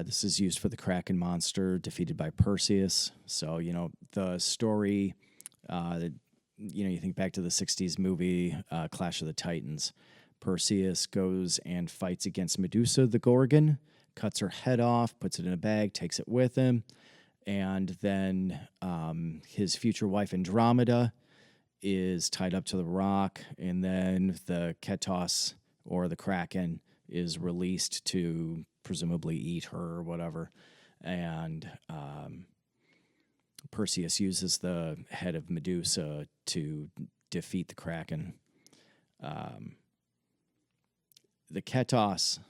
This is used for the Kraken monster defeated by Perseus. So, the story, you think back to the 60s movie Clash of the Titans. Perseus goes and fights against Medusa the Gorgon, cuts her head off, puts it in a bag, takes it with him. And then his future wife Andromeda is tied up to the rock. And then the Ketos, or the Kraken, is released to presumably eat her or whatever. And Perseus uses the head of Medusa to defeat the Kraken. The ketos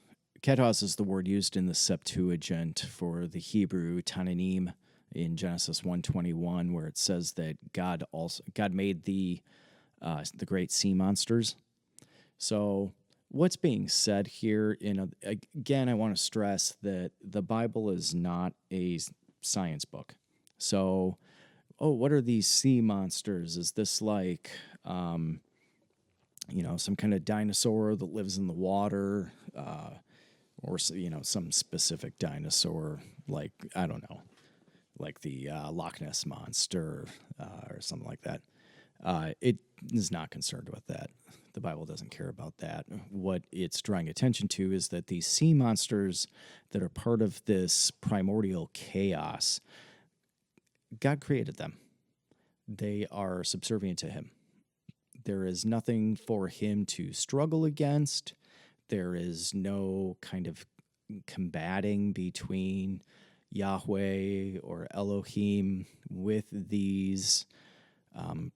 is the word used in the Septuagint for the Hebrew Tananim in Genesis 1:21, where it says that God made the great sea monsters. So what's being said here, again, I want to stress that the Bible is not a science book. So, what are these sea monsters? Is this like some kind of dinosaur that lives in the water, or some specific dinosaur, like, I don't know, like the Loch Ness monster or something like that. It is not concerned with that. The Bible doesn't care about that. What it's drawing attention to is that these sea monsters that are part of this primordial chaos, God created them. They are subservient to Him. There is nothing for Him to struggle against. There is no kind of combating between Yahweh or Elohim with these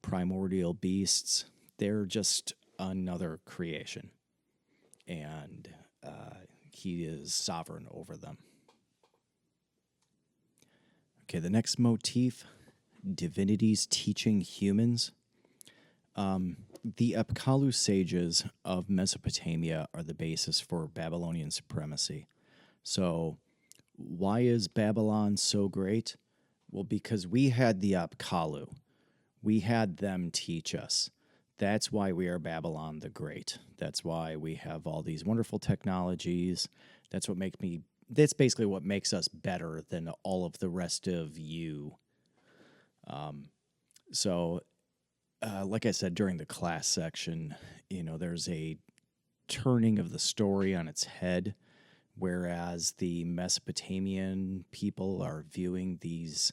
primordial beasts. They're just another creation, and He is sovereign over them. Okay, the next motif, divinities teaching humans. The Apkallu sages of Mesopotamia are the basis for Babylonian supremacy. So, why is Babylon so great? Well, because we had the Apkallu. We had them teach us. That's why we are Babylon the Great. That's why we have all these wonderful technologies. That's basically what makes us better than all of the rest of you. Like I said during the class section, there's a turning of the story on its head, whereas the Mesopotamian people are viewing these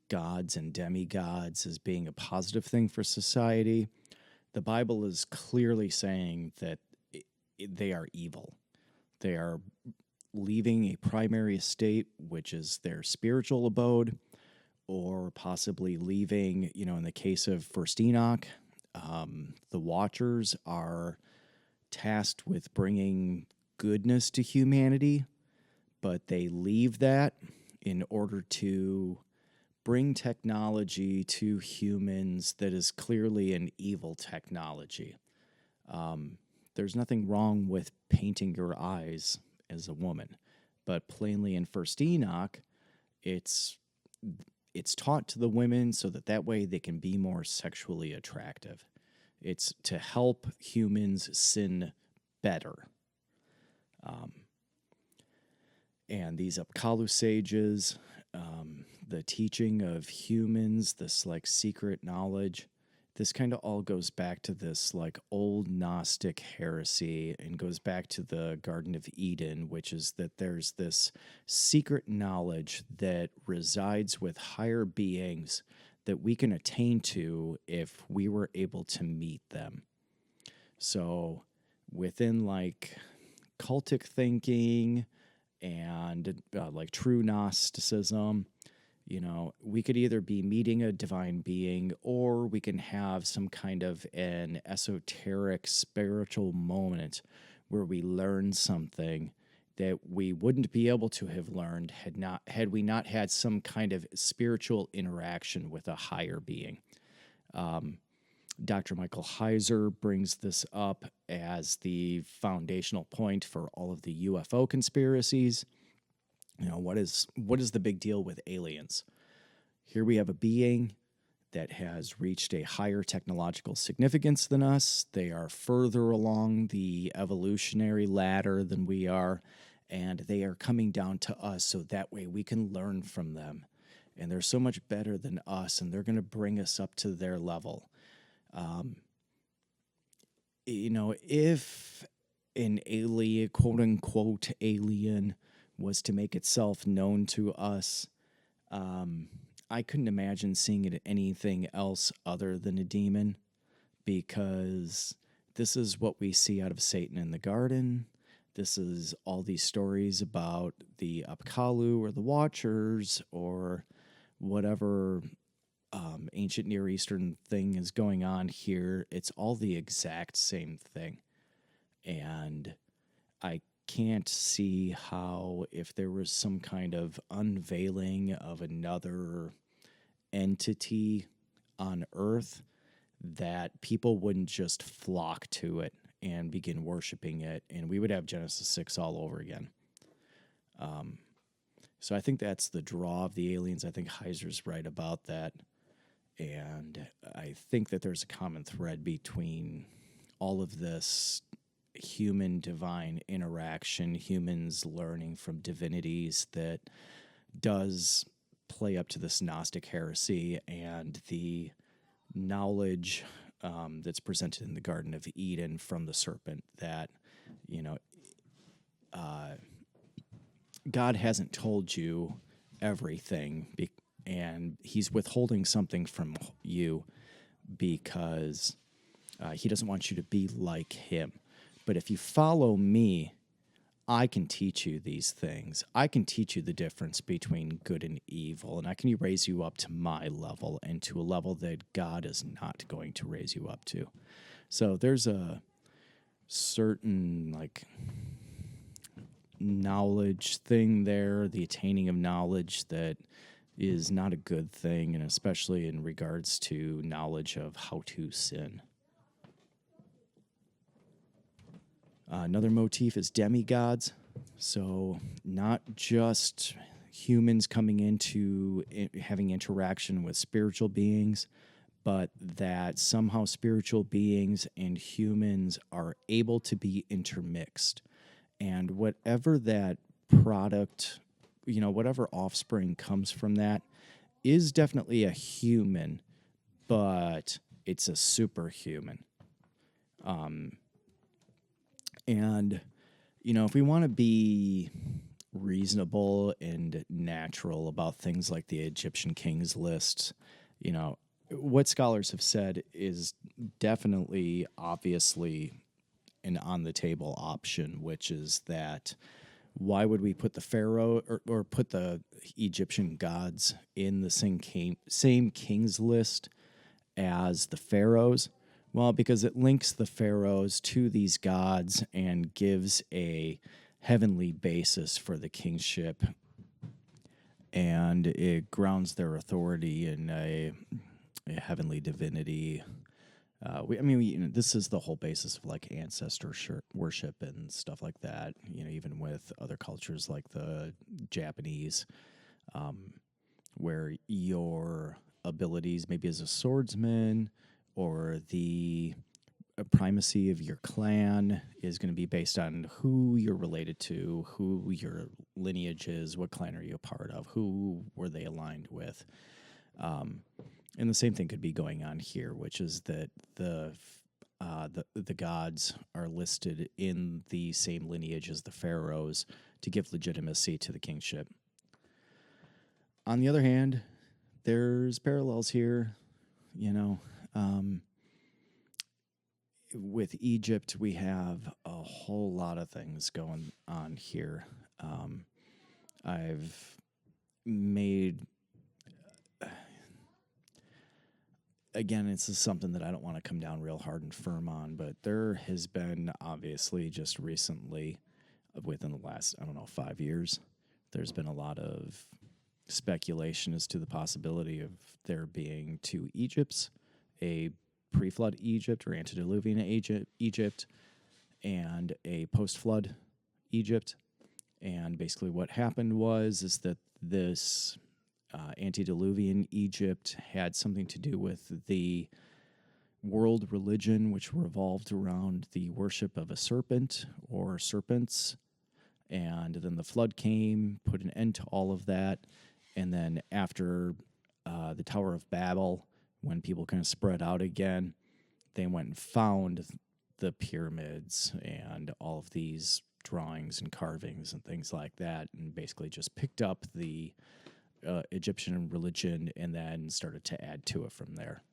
gods and demigods as being a positive thing for society. The Bible is clearly saying that they are evil. They are leaving a primary estate, which is their spiritual abode, or possibly leaving, in the case of First Enoch, the Watchers are tasked with bringing goodness to humanity, but they leave that in order to bring technology to humans that is clearly an evil technology. There's nothing wrong with painting your eyes as a woman, but plainly in First Enoch, it's taught to the women so that way they can be more sexually attractive. It's to help humans sin better. and these Apkallu sages, the teaching of humans, this like secret knowledge, this kind of all goes back to this like old Gnostic heresy and goes back to the Garden of Eden, which is that there's this secret knowledge that resides with higher beings that we can attain to if we were able to meet them. So within like cultic thinking and like true Gnosticism, you know, we could either be meeting a divine being or we can have some kind of an esoteric spiritual moment where we learn something that we wouldn't be able to have learned had we not had some kind of spiritual interaction with a higher being. Dr. Michael Heiser brings this up as the foundational point for all of the UFO conspiracies. You know, what is the big deal with aliens? Here we have a being that has reached a higher technological significance than us. They are further along the evolutionary ladder than we are, and they are coming down to us so that way we can learn from them. And they're so much better than us, and they're going to bring us up to their level. You know, if an alien, quote unquote alien, was to make itself known to us, I couldn't imagine seeing it anything else other than a demon, because this is what we see out of Satan in the garden. This is all these stories about the Apkallu or the Watchers or whatever ancient Near Eastern thing is going on here. It's all the exact same thing. And I can't see how, if there was some kind of unveiling of another entity on Earth, that people wouldn't just flock to it and begin worshiping it, and we would have Genesis 6 all over again. So I think that's the draw of the aliens. I think Heiser's right about that. And I think that there's a common thread between all of this human-divine interaction, humans learning from divinities, that does play up to this Gnostic heresy and the knowledge that's presented in the Garden of Eden from the serpent, that, you know, God hasn't told you everything, and he's withholding something from you because he doesn't want you to be like him. But if you follow me, I can teach you these things. I can teach you the difference between good and evil, and I can raise you up to my level and to a level that God is not going to raise you up to. So there's a certain like knowledge thing there, the attaining of knowledge, that is not a good thing, and especially in regards to knowledge of how to sin. Another motif is demigods. So not just humans coming into having interaction with spiritual beings, but that somehow spiritual beings and humans are able to be intermixed. And whatever that product, you know, whatever offspring comes from that is definitely a human, but it's a superhuman. And, you know, if we want to be reasonable and natural about things like the Egyptian kings list, you know, what scholars have said is definitely, obviously, an on-the-table option, which is that why would we put the pharaoh or put the Egyptian gods in the same kings list as the pharaohs? Well, because it links the pharaohs to these gods and gives a heavenly basis for the kingship, and it grounds their authority in a heavenly divinity. This is the whole basis of like ancestor worship and stuff like that. You know, even with other cultures like the Japanese, where your abilities, maybe as a swordsman, or the a primacy of your clan is going to be based on who you're related to, who your lineage is, what clan are you a part of, who were they aligned with. And the same thing could be going on here, which is that the gods are listed in the same lineage as the pharaohs to give legitimacy to the kingship. On the other hand, there's parallels here, you know. With Egypt, we have a whole lot of things going on here. I've made, again, this is something that I don't want to come down real hard and firm on, but there has been obviously just recently, within the last, 5 years, there's been a lot of speculation as to the possibility of there being two Egypts, a pre-flood Egypt or antediluvian Egypt, and a post-flood Egypt. And basically what happened is that this antediluvian Egypt had something to do with the world religion, which revolved around the worship of a serpent or serpents. And then the flood came, put an end to all of that. And then after the Tower of Babel, when people kind of spread out again, they went and found the pyramids and all of these drawings and carvings and things like that, and basically just picked up the Egyptian religion and then started to add to it from there.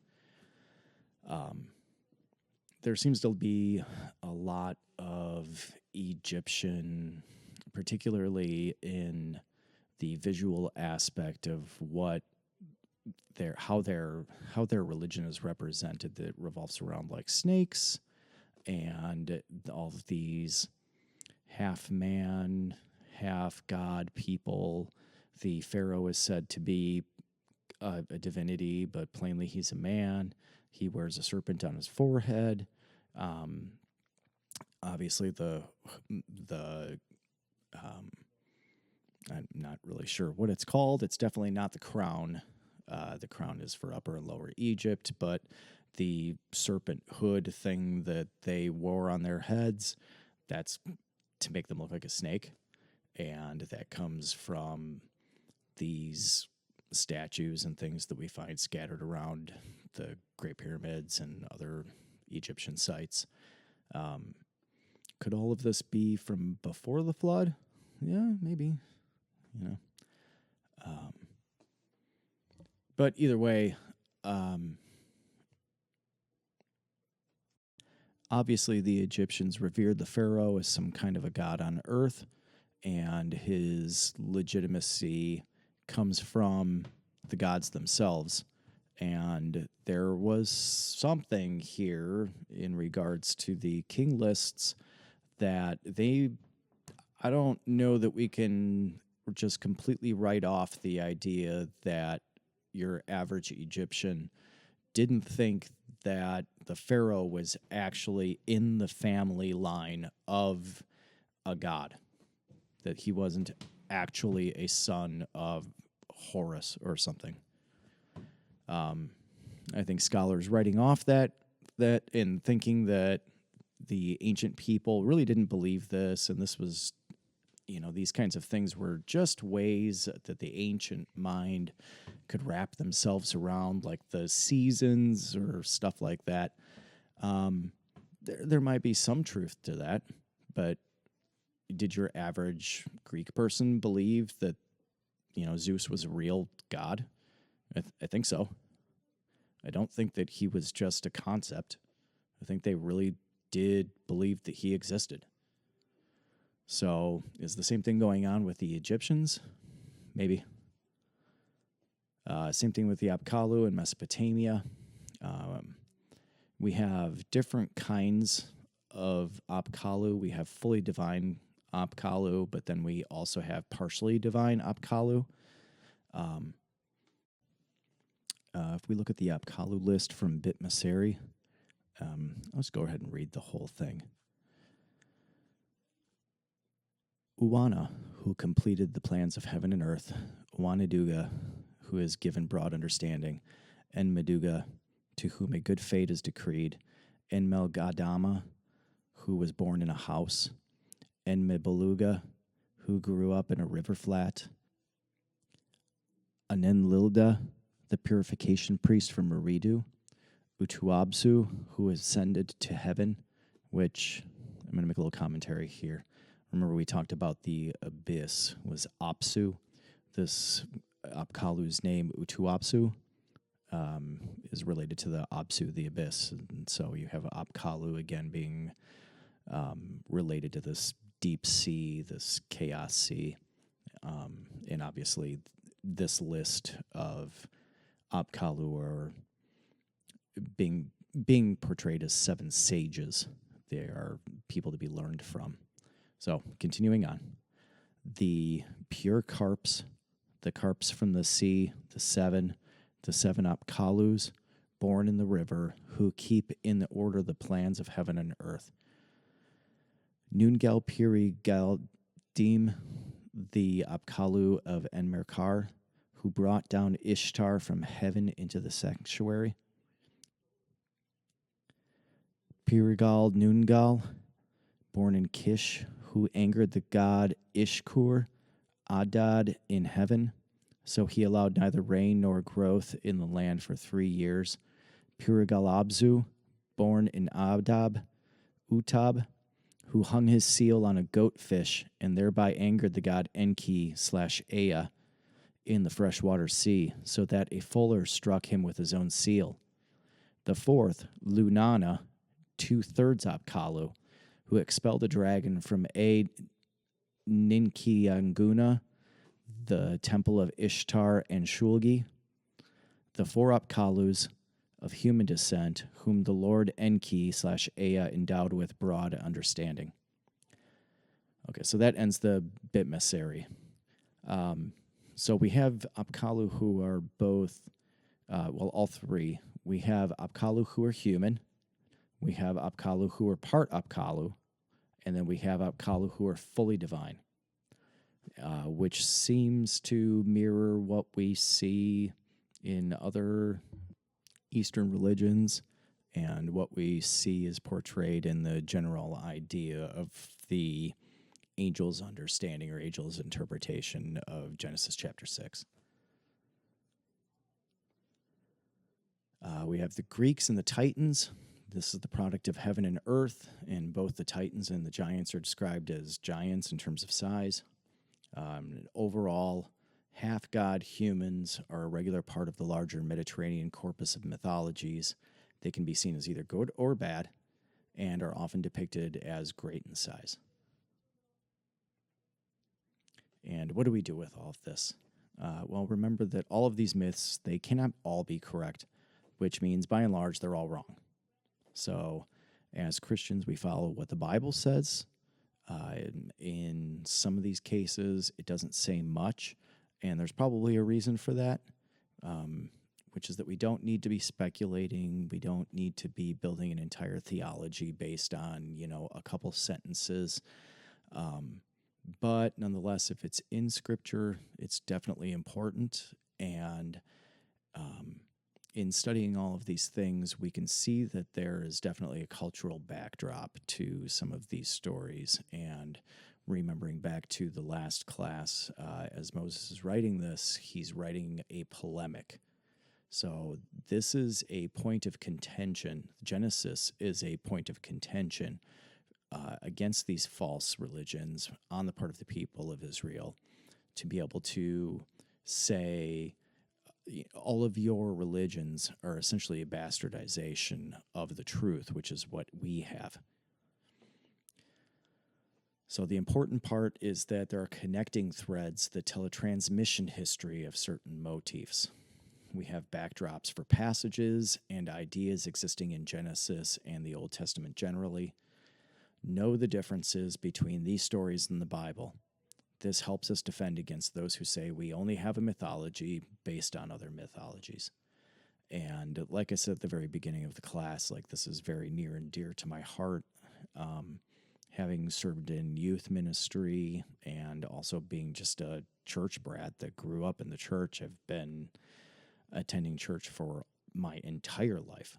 There seems to be a lot of Egyptian, particularly in the visual aspect of what how their religion is represented, that revolves around like snakes and all of these half man, half god people. The pharaoh is said to be a divinity, but plainly he's a man. He wears a serpent on his forehead. Obviously, I'm not really sure what it's called. It's definitely not the crown. The crown is for Upper and Lower Egypt, but the serpent hood thing that they wore on their heads, that's to make them look like a snake. And that comes from these statues and things that we find scattered around the Great Pyramids and other Egyptian sites. Could all of this be from before the flood? Yeah, maybe. But either way, obviously the Egyptians revered the pharaoh as some kind of a god on earth, and his legitimacy comes from the gods themselves. And there was something here in regards to the king lists that I don't know that we can just completely write off the idea that your average Egyptian didn't think that the pharaoh was actually in the family line of a god, that he wasn't actually a son of Horus or something. I think scholars writing off that and thinking that the ancient people really didn't believe this, and this was, these kinds of things were just ways that the ancient mind could wrap themselves around, like the seasons or stuff like that. There might be some truth to that, but did your average Greek person believe that, Zeus was a real god? I think so. I don't think that he was just a concept. I think they really did believe that he existed. So is the same thing going on with the Egyptians? Maybe. Same thing with the Apkallu in Mesopotamia. We have different kinds of Apkallu. We have fully divine Apkallu, but then we also have partially divine Apkallu. If we look at the Apkallu list from Bitmesseri, let's go ahead and read the whole thing. Uwana, who completed the plans of heaven and earth, Uwanaduga, who is given broad understanding, and Meduga, to whom a good fate is decreed, Enmelgadama, who was born in a house, Enmebeluga, who grew up in a river flat, Anenlilda, the purification priest from Eridu, Utuabsu, who ascended to heaven, which I'm going to make a little commentary here. Remember, we talked about the abyss was Apsu. This Apkallu's name, Utuapsu, is related to the Apsu, the abyss. And so you have Apkallu again being related to this deep sea, this chaos sea. And obviously, this list of Apkallu are being portrayed as 7 sages. They are people to be learned from. So, continuing on. The pure carps, the carps from the sea, the 7 Apkallus, born in the river, who keep in the order the plans of heaven and earth. Nungal Piri Galdim, the Apkallu of Enmerkar, who brought down Ishtar from heaven into the sanctuary. Pirigal Nungal, born in Kish, who angered the god Ishkur, Adad in heaven, so he allowed neither rain nor growth in the land for 3 years. Pirigalabzu, born in Adab, Utab, who hung his seal on a goatfish and thereby angered the god Enki/Ea in the freshwater sea, so that a fuller struck him with his own seal. The 4th, Lunana, 2/3 Apkallu, who expelled a dragon from Ninkianguna, the temple of Ishtar and Shulgi. The 4 Apkallus of human descent, whom the Lord Enki/Ea endowed with broad understanding. Okay, so that ends the Bit Messeri. So we have Apkallu who are both, all 3. We have Apkallu who are human. We have Apkallu who are part Apkallu. And then we have Apkallu who are fully divine, which seems to mirror what we see in other Eastern religions and what we see is portrayed in the general idea of the angel's understanding or angel's interpretation of Genesis chapter 6. We have the Greeks and the Titans. This is the product of heaven and earth, and both the Titans and the giants are described as giants in terms of size. Overall, half-god humans are a regular part of the larger Mediterranean corpus of mythologies. They can be seen as either good or bad, and are often depicted as great in size. And what do we do with all of this? Well, remember that all of these myths, they cannot all be correct, which means by and large they're all wrong. So as Christians, we follow what the Bible says. In some of these cases, it doesn't say much, and there's probably a reason for that, which is that we don't need to be speculating. We don't need to be building an entire theology based on, a couple sentences. But nonetheless, if it's in Scripture, it's definitely important. And in studying all of these things, we can see that there is definitely a cultural backdrop to some of these stories. And remembering back to the last class, as Moses is writing this, he's writing a polemic. So this is a point of contention. Genesis is a point of contention against these false religions on the part of the people of Israel, to be able to say all of your religions are essentially a bastardization of the truth, which is what we have. So the important part is that there are connecting threads that tell a transmission history of certain motifs. We have backdrops for passages and ideas existing in Genesis and the Old Testament generally. Know the differences between these stories and the Bible. This helps us defend against those who say we only have a mythology based on other mythologies. And like I said at the very beginning of the class, this is very near and dear to my heart. Having served in youth ministry and also being just a church brat that grew up in the church, I've been attending church for my entire life.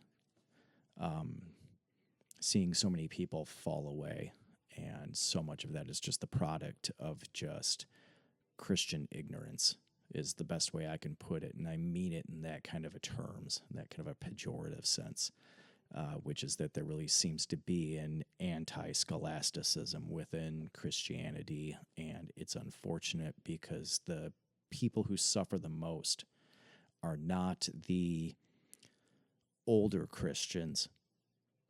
seeing so many people fall away. And so much of that is just the product of just Christian ignorance, is the best way I can put it. And I mean it in that kind of a terms, that kind of a pejorative sense, which is that there really seems to be an anti-scholasticism within Christianity. And it's unfortunate because the people who suffer the most are not the older Christians,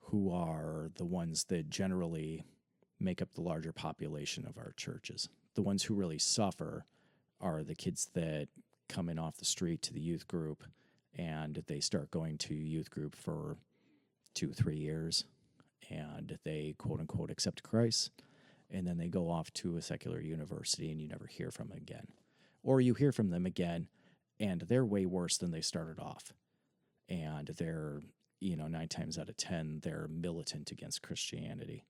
who are the ones that generally make up the larger population of our churches. The ones who really suffer are the kids that come in off the street to the youth group, and they start going to youth group for 2-3 years, and they quote unquote accept Christ, and then they go off to a secular university and you never hear from them again. Or you hear from them again and they're way worse than they started off. And they're, 9 times out of 10, they're militant against Christianity.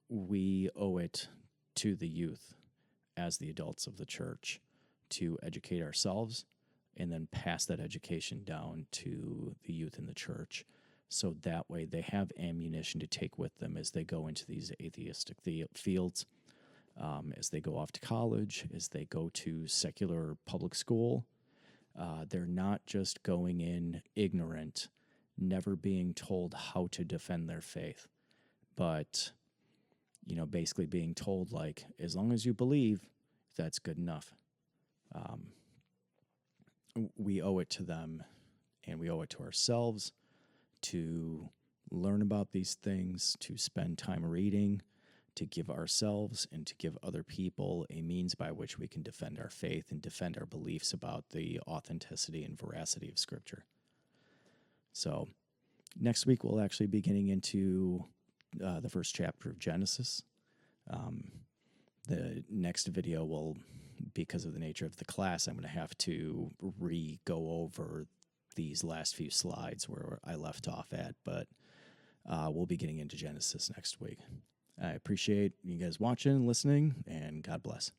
We owe it to the youth as the adults of the church to educate ourselves and then pass that education down to the youth in the church, so that way they have ammunition to take with them as they go into these atheistic fields, as they go off to college, as they go to secular public school. They're not just going in ignorant, never being told how to defend their faith, but basically being told, like, as long as you believe, that's good enough. We owe it to them, and we owe it to ourselves to learn about these things, to spend time reading, to give ourselves and to give other people a means by which we can defend our faith and defend our beliefs about the authenticity and veracity of Scripture. So next week we'll actually be getting into the first chapter of Genesis. The next video will, because of the nature of the class, I'm going to have to go over these last few slides where I left off at, but we'll be getting into Genesis next week. I appreciate you guys watching, listening, and God bless.